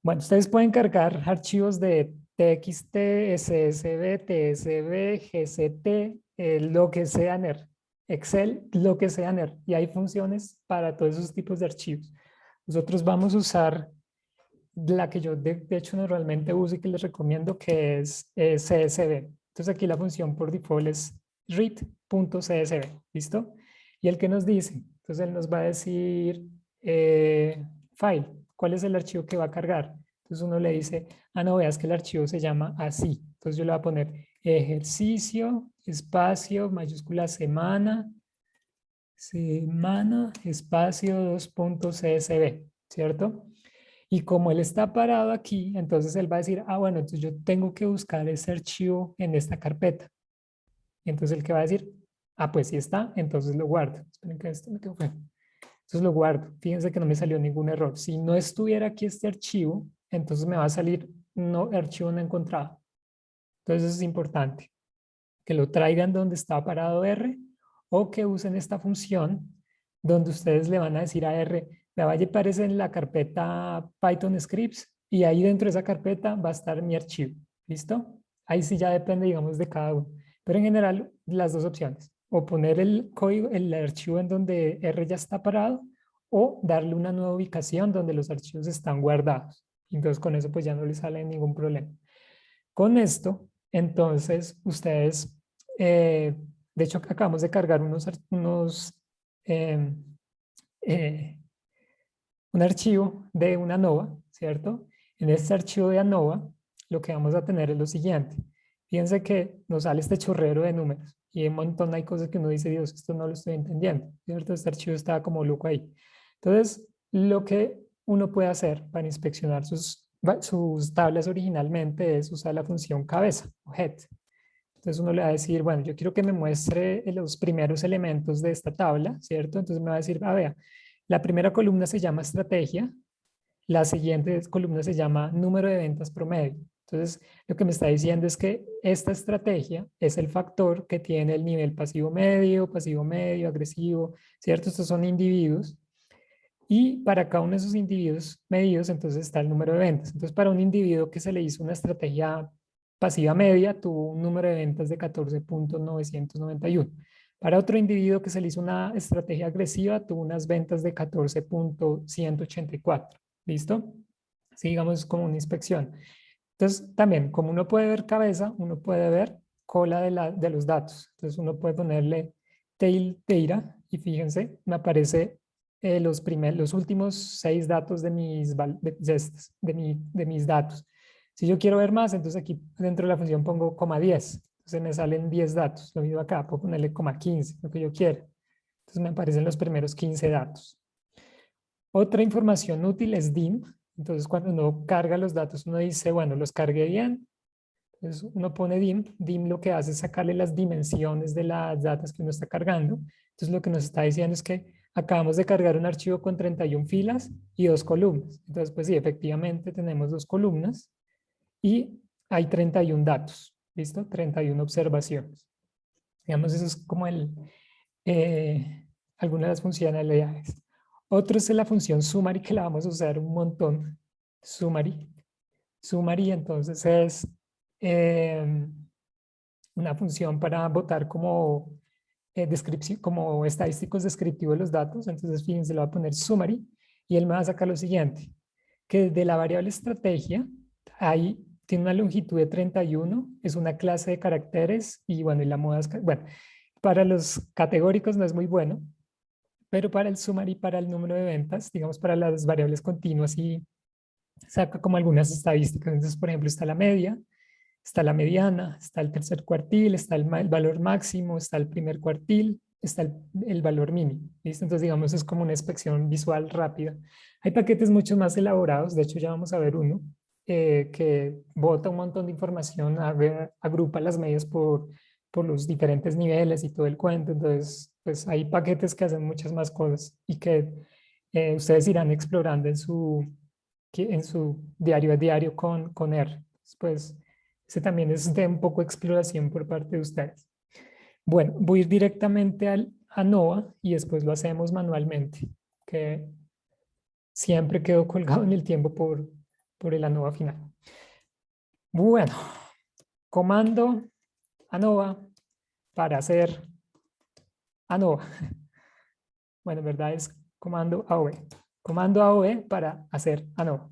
Bueno, ustedes pueden cargar archivos de TXT, SSB, TSB, GCT, lo que sea NER, Excel, lo que sea NER. Y hay funciones para todos esos tipos de archivos. Nosotros vamos a usar la que yo de hecho normalmente uso y que les recomiendo, que es CSV. Entonces aquí la función por default es read.csv, ¿listo? Y el que nos dice, entonces él nos va a decir file, ¿cuál es el archivo que va a cargar? Entonces uno le dice, ah, no, veas que el archivo se llama así. Entonces yo le voy a poner ejercicio, espacio, mayúscula semana, espacio 2.csv, ¿cierto? Y como él está parado aquí, entonces él va a decir, ah, bueno, entonces yo tengo que buscar ese archivo en esta carpeta. Y entonces el que va a decir, ah, pues sí está, entonces lo guardo. Esperen que esto me quedó feo. Entonces lo guardo. Fíjense que no me salió ningún error. Si no estuviera aquí este archivo, entonces me va a salir no, archivo no encontrado. Entonces es importante que lo traigan donde está parado R o que usen esta función donde ustedes le van a decir a R, me va a aparecer en la carpeta Python Scripts y ahí dentro de esa carpeta va a estar mi archivo. ¿Listo? Ahí sí ya depende, digamos, de cada uno. Pero en general, las dos opciones. O poner el código, el archivo en donde R ya está parado o darle una nueva ubicación donde los archivos están guardados. Entonces, con eso pues ya no les sale ningún problema. Con esto, entonces, ustedes, de hecho, acabamos de cargar unos eh, eh, un archivo de una ANOVA, ¿cierto? En este archivo de ANOVA lo que vamos a tener es lo siguiente. Fíjense que nos sale este chorrero de números y un montón hay cosas que uno dice, Dios, esto no lo estoy entendiendo, ¿cierto? Este archivo está como loco ahí. Entonces, lo que uno puede hacer para inspeccionar sus tablas originalmente es usar la función cabeza o head. Entonces uno le va a decir, bueno, yo quiero que me muestre los primeros elementos de esta tabla, ¿cierto? Entonces me va a decir, a ver, la primera columna se llama estrategia, la siguiente columna se llama número de ventas promedio. Entonces, lo que me está diciendo es que esta estrategia es el factor que tiene el nivel pasivo medio, agresivo, ¿cierto? Estos son individuos. Y para cada uno de esos individuos medidos, entonces está el número de ventas. Entonces, para un individuo que se le hizo una estrategia pasiva media, tuvo un número de ventas de 14.991. Para otro individuo que se le hizo una estrategia agresiva, tuvo unas ventas de 14.184. ¿Listo? Así digamos como una inspección. Entonces, también, como uno puede ver cabeza, uno puede ver cola de los datos. Entonces, uno puede ponerle tail data y fíjense, me aparece los últimos 6 datos de mis datos. Si yo quiero ver más, entonces aquí dentro de la función pongo coma 10. Entonces me salen 10 datos. Lo mismo acá, puedo ponerle coma 15, lo que yo quiera. Entonces me aparecen los primeros 15 datos. Otra información útil es DIM. Entonces cuando uno carga los datos, uno dice, bueno, los cargué bien. Entonces uno pone DIM. DIM lo que hace es sacarle las dimensiones de las datos que uno está cargando. Entonces lo que nos está diciendo es que acabamos de cargar un archivo con 31 filas y 2 columnas. Entonces, pues sí, efectivamente tenemos 2 columnas y hay 31 datos. ¿Listo? 31 observaciones. Digamos, eso es como algunas de las funcionalidades. Otro es la función summary, que la vamos a usar un montón. Summary. Summary, entonces, es una función para botar como estadísticos descriptivos de los datos. Entonces, fíjense, le voy a poner summary y él me va a sacar lo siguiente, que de la variable estrategia tiene una longitud de 31, es una clase de caracteres y bueno, y la moda es, bueno, para los categóricos no es muy bueno, pero para el summary, para el número de ventas, digamos para las variables continuas y saca como algunas estadísticas. Entonces, por ejemplo, está la media, está la mediana, está el tercer cuartil, está el valor máximo, está el primer cuartil, está el valor mínimo. ¿Listo? Entonces, digamos, es como una inspección visual rápida. Hay paquetes mucho más elaborados, de hecho ya vamos a ver uno, que bota un montón de información, agrupa las medias por los diferentes niveles y todo el cuento. Entonces, pues hay paquetes que hacen muchas más cosas y que ustedes irán explorando en su diario a diario con R. Pues, ese también es de un poco exploración por parte de ustedes. Bueno, voy a ir directamente a NOVA y después lo hacemos manualmente, que siempre quedo colgado en el tiempo por el ANOVA final. Bueno, comando ANOVA para hacer ANOVA. Bueno, en verdad es comando AOV. Comando AOV para hacer ANOVA.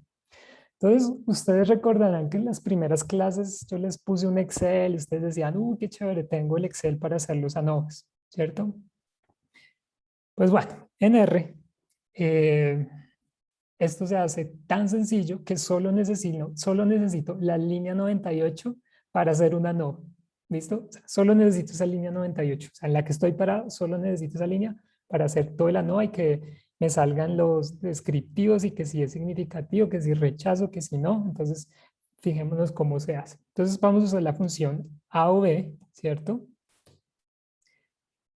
Entonces, ustedes recordarán que en las primeras clases yo les puse un Excel, ustedes decían, qué chévere, tengo el Excel para hacer los ANOVAs, ¿cierto? Pues bueno, en R, esto se hace tan sencillo que solo necesito la línea 98 para hacer una ANOVA, ¿listo? O sea, solo necesito esa línea 98, o sea, en la que estoy parado, solo necesito esa línea para hacer todo el ANOVA y que me salgan los descriptivos y que si es significativo, que si rechazo, que si no. Entonces, fijémonos cómo se hace. Entonces, vamos a usar la función A o B, ¿cierto?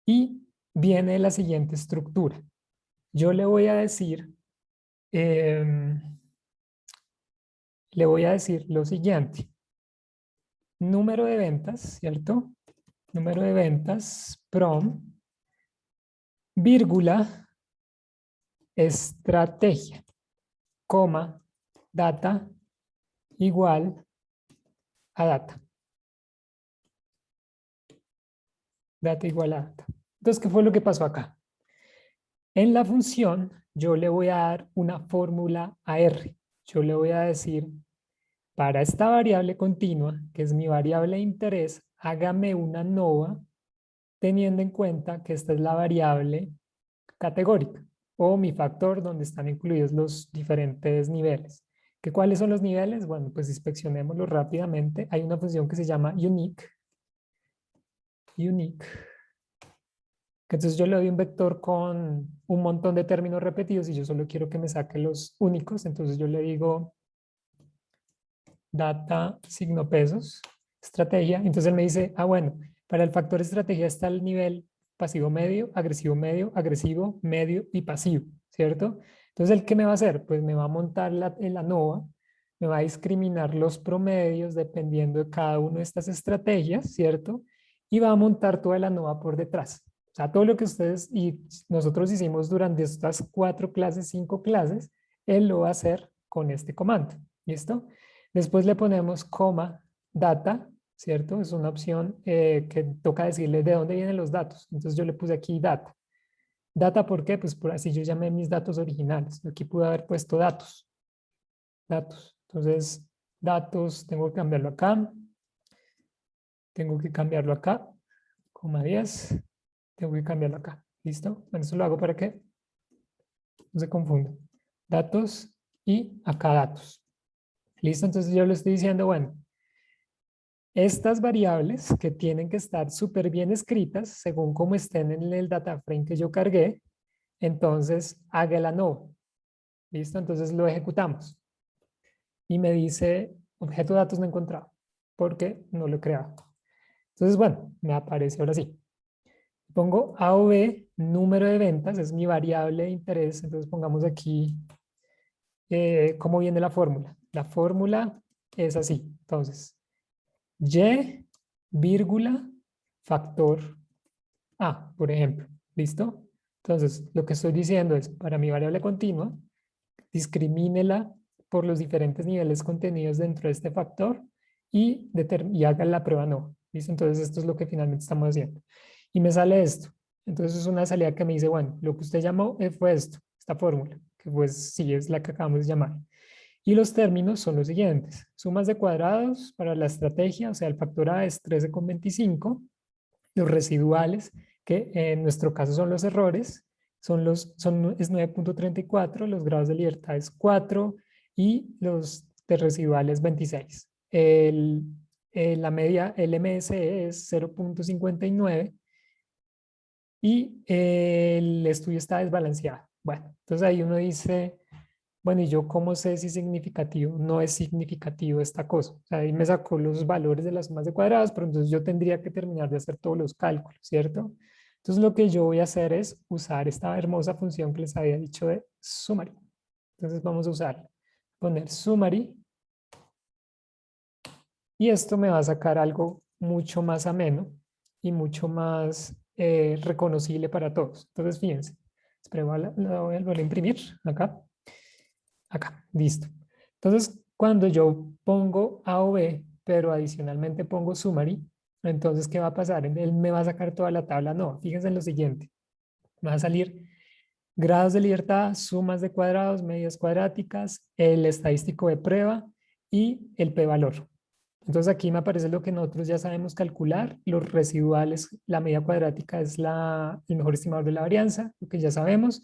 Y viene la siguiente estructura. Yo em, le voy a decir lo siguiente. Número de ventas, ¿cierto? Número de ventas, prom, vírgula, estrategia, coma, data, igual a data. Data igual a data. Entonces, ¿qué fue lo que pasó acá? En la función, yo le voy a dar una fórmula a R. Yo le voy a decir, para esta variable continua, que es mi variable de interés, hágame una ANOVA teniendo en cuenta que esta es la variable categórica o mi factor donde están incluidos los diferentes niveles. ¿Cuáles son los niveles? Bueno, pues inspeccionémoslo rápidamente. Hay una función que se llama unique. Entonces yo le doy un vector con un montón de términos repetidos y yo solo quiero que me saque los únicos. Entonces yo le digo data signo pesos, estrategia. Entonces él me dice, ah, bueno, para el factor estrategia está el nivel pasivo medio, agresivo, medio y pasivo, ¿cierto? Entonces, ¿el qué me va a hacer? Pues me va a montar en la ANOVA, me va a discriminar los promedios dependiendo de cada una de estas estrategias, ¿cierto? Y va a montar toda la ANOVA por detrás. O sea, todo lo que ustedes y nosotros hicimos durante estas 4 clases, 5 clases, él lo va a hacer con este comando, ¿listo? Después le ponemos coma data, ¿cierto? Es una opción que toca decirle de dónde vienen los datos. Entonces yo le puse aquí data. Data, ¿por qué? Pues por así yo llamé mis datos originales. Aquí pude haber puesto datos. Datos. Entonces, datos, tengo que cambiarlo acá. Tengo que cambiarlo acá. Coma 10. Tengo que cambiarlo acá. ¿Listo? Bueno, eso lo hago para que no se confunda. Datos y acá datos. ¿Listo? Entonces yo le estoy diciendo, bueno, estas variables que tienen que estar súper bien escritas según cómo estén en el data frame que yo cargué, entonces haga la no. ¿Listo? Entonces lo ejecutamos. Y me dice, objeto de datos no encontrado, porque no lo he creado. Entonces, bueno, me aparece ahora sí. Pongo A o B, número de ventas, es mi variable de interés. Entonces pongamos aquí cómo viene la fórmula. La fórmula es así. Entonces, Y, vírgula, factor A, por ejemplo. ¿Listo? Entonces, lo que estoy diciendo es, para mi variable continua, discrimínela por los diferentes niveles contenidos dentro de este factor y haga la prueba no. ¿Listo? Entonces, esto es lo que finalmente estamos haciendo. Y me sale esto. Entonces, es una salida que me dice, bueno, lo que usted llamó fue esto, esta fórmula, que pues sí es la que acabamos de llamar. Y los términos son los siguientes. Sumas de cuadrados para la estrategia, o sea, el factor A es 13,25. Los residuales, que en nuestro caso son los errores, es 9,34, los grados de libertad es 4 y los de residuales 26. La media, el MSE es 0,59 y el estudio está desbalanceado. Bueno, entonces ahí uno dice, bueno, ¿y yo cómo sé si es significativo? No es significativo esta cosa. O sea, ahí me sacó los valores de las sumas de cuadrados, pero entonces yo tendría que terminar de hacer todos los cálculos, ¿cierto? Entonces lo que yo voy a hacer es usar esta hermosa función que les había dicho de summary. Entonces vamos a usar, poner summary y esto me va a sacar algo mucho más ameno y mucho más reconocible para todos. Entonces fíjense, espero, la voy a volver a imprimir acá. Acá, listo. Entonces, cuando yo pongo A o B, pero adicionalmente pongo summary, entonces, ¿qué va a pasar? Él me va a sacar toda la tabla. No, fíjense en lo siguiente. Me va a salir grados de libertad, sumas de cuadrados, medias cuadráticas, el estadístico de prueba y el p-valor. Entonces, aquí me aparece lo que nosotros ya sabemos calcular. Los residuales, la media cuadrática es el mejor estimador de la varianza, lo que ya sabemos.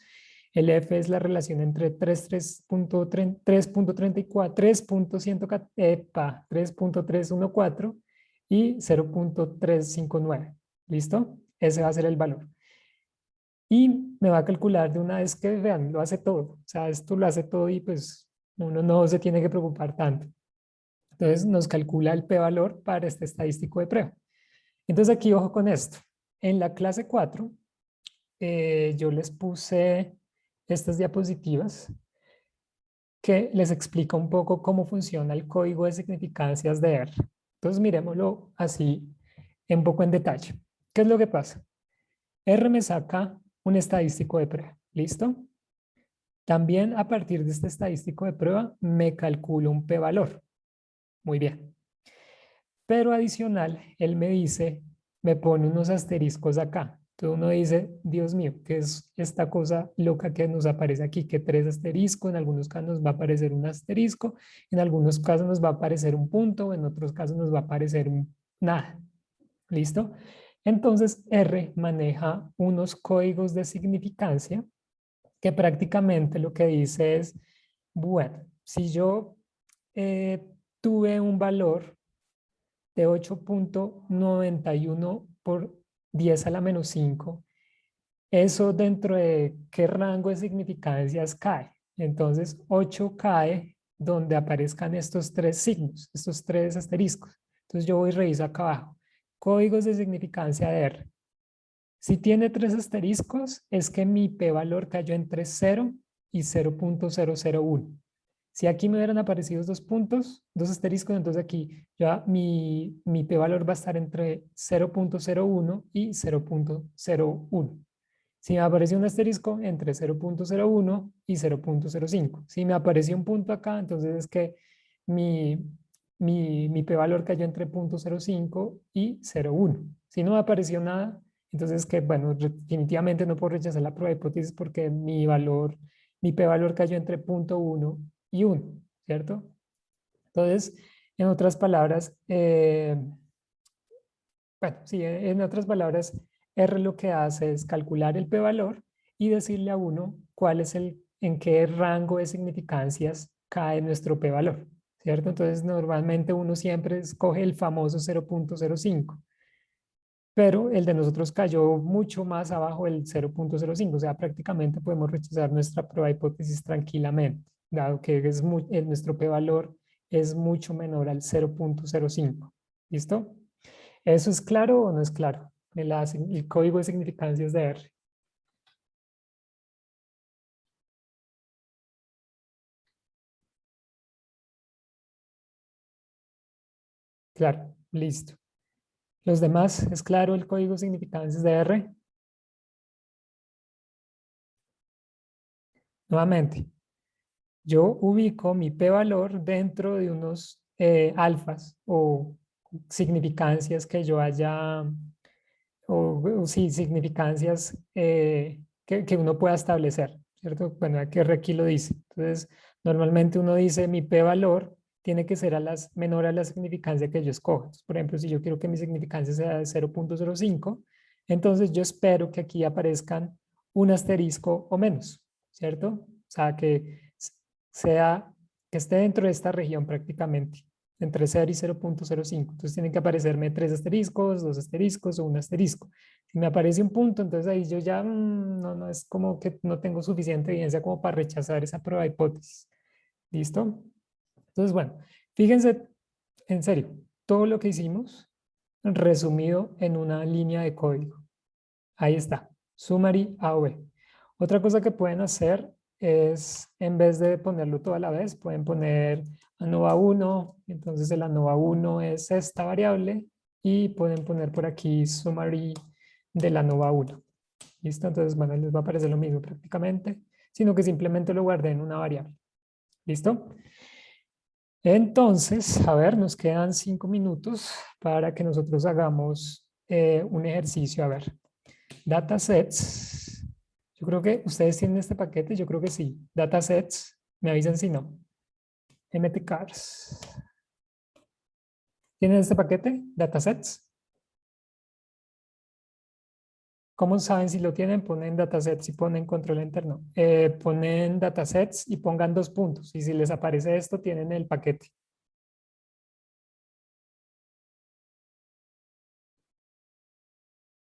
El F es la relación entre 3.34, 3.314 y 0.359. ¿Listo? Ese va a ser el valor. Y me va a calcular de una vez que, vean, lo hace todo. O sea, esto lo hace todo y pues uno no se tiene que preocupar tanto. Entonces nos calcula el p-valor para este estadístico de prueba. Entonces aquí ojo con esto. En la clase 4 yo les puse estas diapositivas que les explica un poco cómo funciona el código de significancias de R. Entonces miremoslo así un poco en detalle. ¿Qué es lo que pasa? R me saca un estadístico de prueba. ¿Listo? También a partir de este estadístico de prueba me calculo un p-valor. Muy bien. Pero adicional, él me dice, me pone unos asteriscos acá. Entonces uno dice, Dios mío, ¿qué es esta cosa loca que nos aparece aquí? Que 3 asteriscos, en algunos casos nos va a aparecer un asterisco, en algunos casos nos va a aparecer un punto, en otros casos nos va a aparecer un nada. ¿Listo? Entonces R maneja unos códigos de significancia que prácticamente lo que dice es, bueno, si yo tuve un valor de 8.91 por 10 a la menos 5, eso dentro de qué rango de significancias cae. Entonces 8 cae donde aparezcan estos tres signos, estos tres asteriscos. Entonces yo voy y reviso acá abajo. Códigos de significancia de R. Si tiene tres asteriscos, es que mi p-valor cayó entre 0 y 0.001. Si aquí me hubieran aparecido dos puntos, dos asteriscos, entonces aquí ya mi p-valor va a estar entre 0.01 y 0.01. Si me apareció un asterisco, entre 0.01 y 0.05. Si me apareció un punto acá, entonces es que mi, mi p-valor cayó entre 0.05 y 0.1. Si no me apareció nada, entonces que, bueno, definitivamente no puedo rechazar la prueba de hipótesis porque mi p-valor cayó entre 0.1 y 1, ¿cierto? Entonces, en otras palabras, bueno, sí, en otras palabras, R lo que hace es calcular el p-valor y decirle a uno cuál es en qué rango de significancias cae nuestro p-valor, ¿cierto? Entonces, normalmente uno siempre escoge el famoso 0.05, pero el de nosotros cayó mucho más abajo del 0.05, o sea, prácticamente podemos rechazar nuestra prueba de hipótesis tranquilamente, dado que nuestro p-valor es mucho menor al 0.05. ¿Listo? ¿Eso es claro o no es claro? El código de significancias de R. Claro, listo. ¿Los demás es claro el código de significancias de R? Nuevamente, yo ubico mi p-valor dentro de unos alfas o significancias que yo haya, o sí, significancias que uno pueda establecer, ¿cierto? Bueno, aquí aquí lo dice. Entonces, normalmente uno dice mi p-valor tiene que ser menor a la significancia que yo escoja. Entonces, por ejemplo, si yo quiero que mi significancia sea de 0.05, entonces yo espero que aquí aparezcan un asterisco o menos, ¿cierto? O sea, sea, que esté dentro de esta región prácticamente, entre 0 y 0.05. Entonces tienen que aparecerme tres asteriscos, dos asteriscos o un asterisco. Si me aparece un punto, entonces ahí yo ya no es como que no tengo suficiente evidencia como para rechazar esa prueba de hipótesis. ¿Listo? Entonces, bueno, fíjense, en serio, todo lo que hicimos resumido en una línea de código. Ahí está, summary A o B. Otra cosa que pueden hacer es, en vez de ponerlo todo a la vez, pueden poner ANOVA 1, entonces el ANOVA 1 es esta variable y pueden poner por aquí summary de la ANOVA 1. ¿Listo? Entonces, bueno, les va a aparecer lo mismo prácticamente, sino que simplemente lo guardé en una variable. ¿Listo? Entonces, a ver, nos quedan 5 minutos para que nosotros hagamos un ejercicio. A ver, datasets. Yo creo que ustedes tienen este paquete, yo creo que sí. Datasets, me avisan si no. MTCars. ¿Tienen este paquete? Datasets. ¿Cómo saben si lo tienen? Ponen datasets y ponen control enter, no. Ponen datasets y pongan 2 puntos. Y si les aparece esto, tienen el paquete.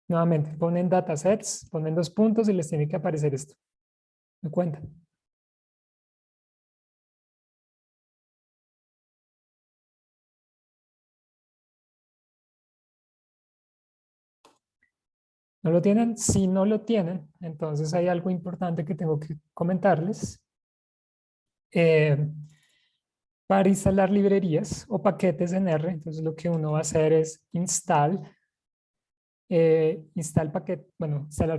Nuevamente, ponen datasets, ponen 2 puntos y les tiene que aparecer esto. Me cuentan. ¿No lo tienen? Si no lo tienen, entonces hay algo importante que tengo que comentarles. Eh, para instalar librerías o paquetes en R, entonces lo que uno va a hacer es instalar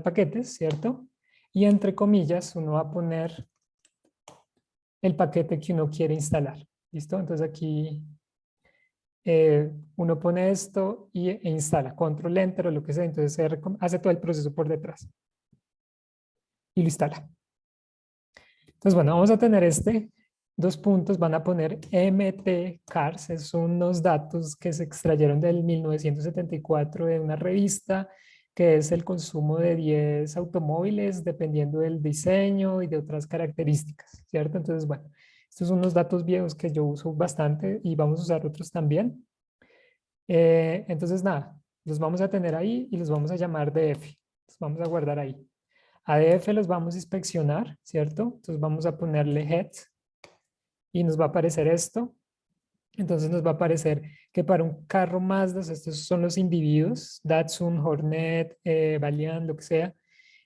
paquetes, ¿cierto? Y entre comillas uno va a poner el paquete que uno quiere instalar. ¿Listo? Entonces aquí uno pone esto e instala, control enter o lo que sea, entonces hace todo el proceso por detrás y lo instala. Entonces, bueno, vamos a tener este dos puntos, van a poner MT-CARS, es unos datos que se extrayeron del 1974 de una revista, que es el consumo de 10 automóviles dependiendo del diseño y de otras características, ¿cierto? Entonces, bueno, estos son unos datos viejos que yo uso bastante y vamos a usar otros también. Entonces, nada, los vamos a tener ahí y los vamos a llamar DF. Los vamos a guardar ahí. A DF los vamos a inspeccionar, ¿cierto? Entonces vamos a ponerle head y nos va a aparecer esto. Entonces nos va a aparecer que para un carro Mazda, estos son los individuos, Datsun, Hornet, Valiant, lo que sea,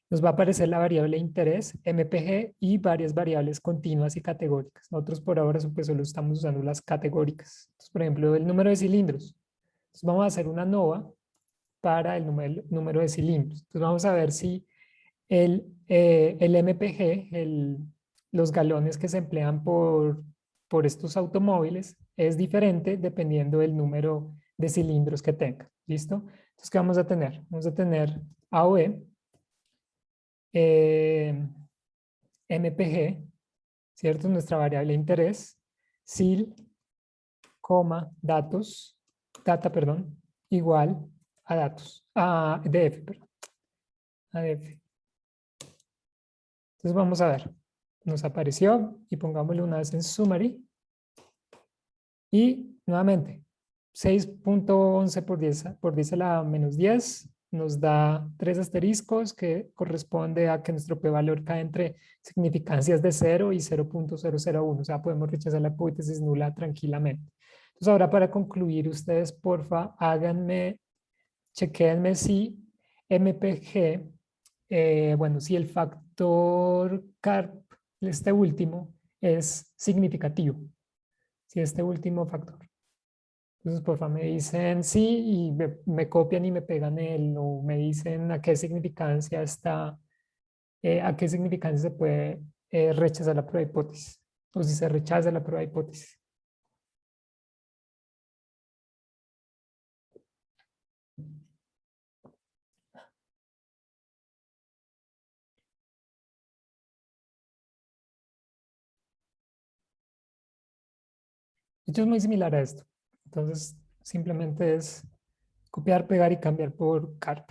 nos va a aparecer la variable interés, MPG y varias variables continuas y categóricas. Nosotros por ahora pues, solo estamos usando las categóricas. Entonces, por ejemplo, el número de cilindros. Entonces, vamos a hacer una nova para el número de cilindros. Entonces vamos a ver si el MPG, los galones que se emplean por estos automóviles, es diferente dependiendo del número de cilindros que tenga. ¿Listo? Entonces, ¿qué vamos a tener? Vamos a tener AOE, MPG, ¿cierto? Nuestra variable de interés, CIL, datos, perdón, igual a datos, a DF, perdón, a DF. Entonces vamos a ver, nos apareció y pongámosle una vez en summary y nuevamente 6.11 por 10 a la menos 10 nos da 3 asteriscos que corresponde a que nuestro p-valor cae entre significancias de 0 y 0.001, o sea, podemos rechazar la hipótesis nula tranquilamente. Entonces ahora para concluir, ustedes porfa chequéenme si MPG, bueno, si el factor CARP, este último, es significativo, si este último factor. Entonces, por favor, me dicen sí y me copian y me pegan o me dicen a qué significancia está, a qué significancia se puede rechazar la prueba de hipótesis, o si se rechaza la prueba de hipótesis. Esto es muy similar a esto. Entonces, simplemente es copiar, pegar y cambiar por CARP.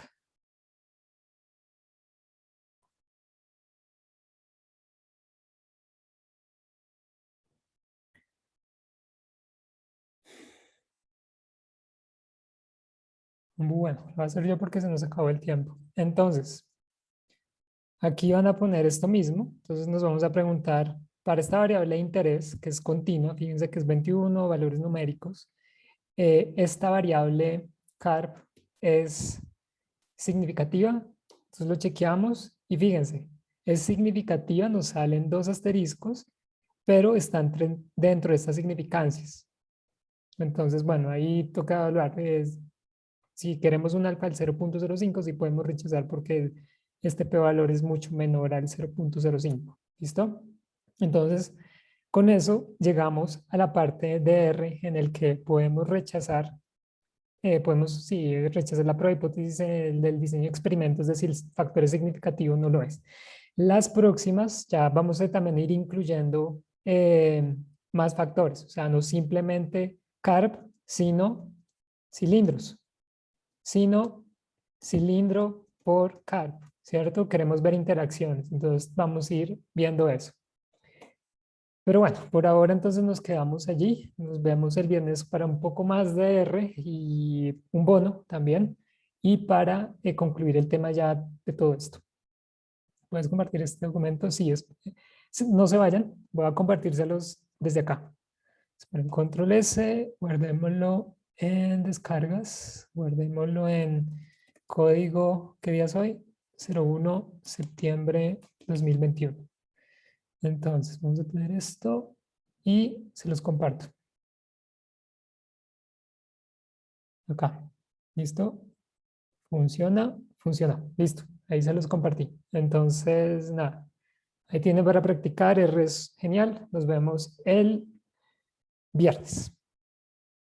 Bueno, lo voy a hacer yo porque se nos acabó el tiempo. Entonces, aquí van a poner esto mismo. Entonces nos vamos a preguntar para esta variable de interés, que es continua, fíjense que es 21, valores numéricos. Esta variable CARP es significativa. Entonces lo chequeamos y fíjense, es significativa, nos salen dos asteriscos, pero están dentro de estas significancias. Entonces, bueno, ahí toca evaluar. Si queremos un alfa del 0.05, sí podemos rechazar porque este p-valor es mucho menor al 0.05. ¿Listo? Entonces, con eso llegamos a la parte de R en el que podemos rechazar, sí, rechazar la prueba de hipótesis del diseño de experimentos, es decir, factores significativos no lo es. Las próximas ya vamos a también ir incluyendo más factores, o sea, no simplemente CARP, sino cilindros, sino cilindro por CARP, ¿cierto? Queremos ver interacciones, entonces vamos a ir viendo eso. Pero bueno, por ahora entonces nos quedamos allí. Nos vemos el viernes para un poco más de R y un bono también. Y para concluir el tema ya de todo esto. ¿Puedes compartir este documento? Sí, no se vayan. Voy a compartírselos desde acá. Esperen, control S, guardémoslo en descargas, guardémoslo en código, ¿qué día es hoy? 01 septiembre 2021. Entonces, vamos a tener esto y se los comparto. Acá. ¿Listo? Funciona, funciona. Listo. Ahí se los compartí. Entonces, nada. Ahí tiene para practicar. R es genial. Nos vemos el viernes.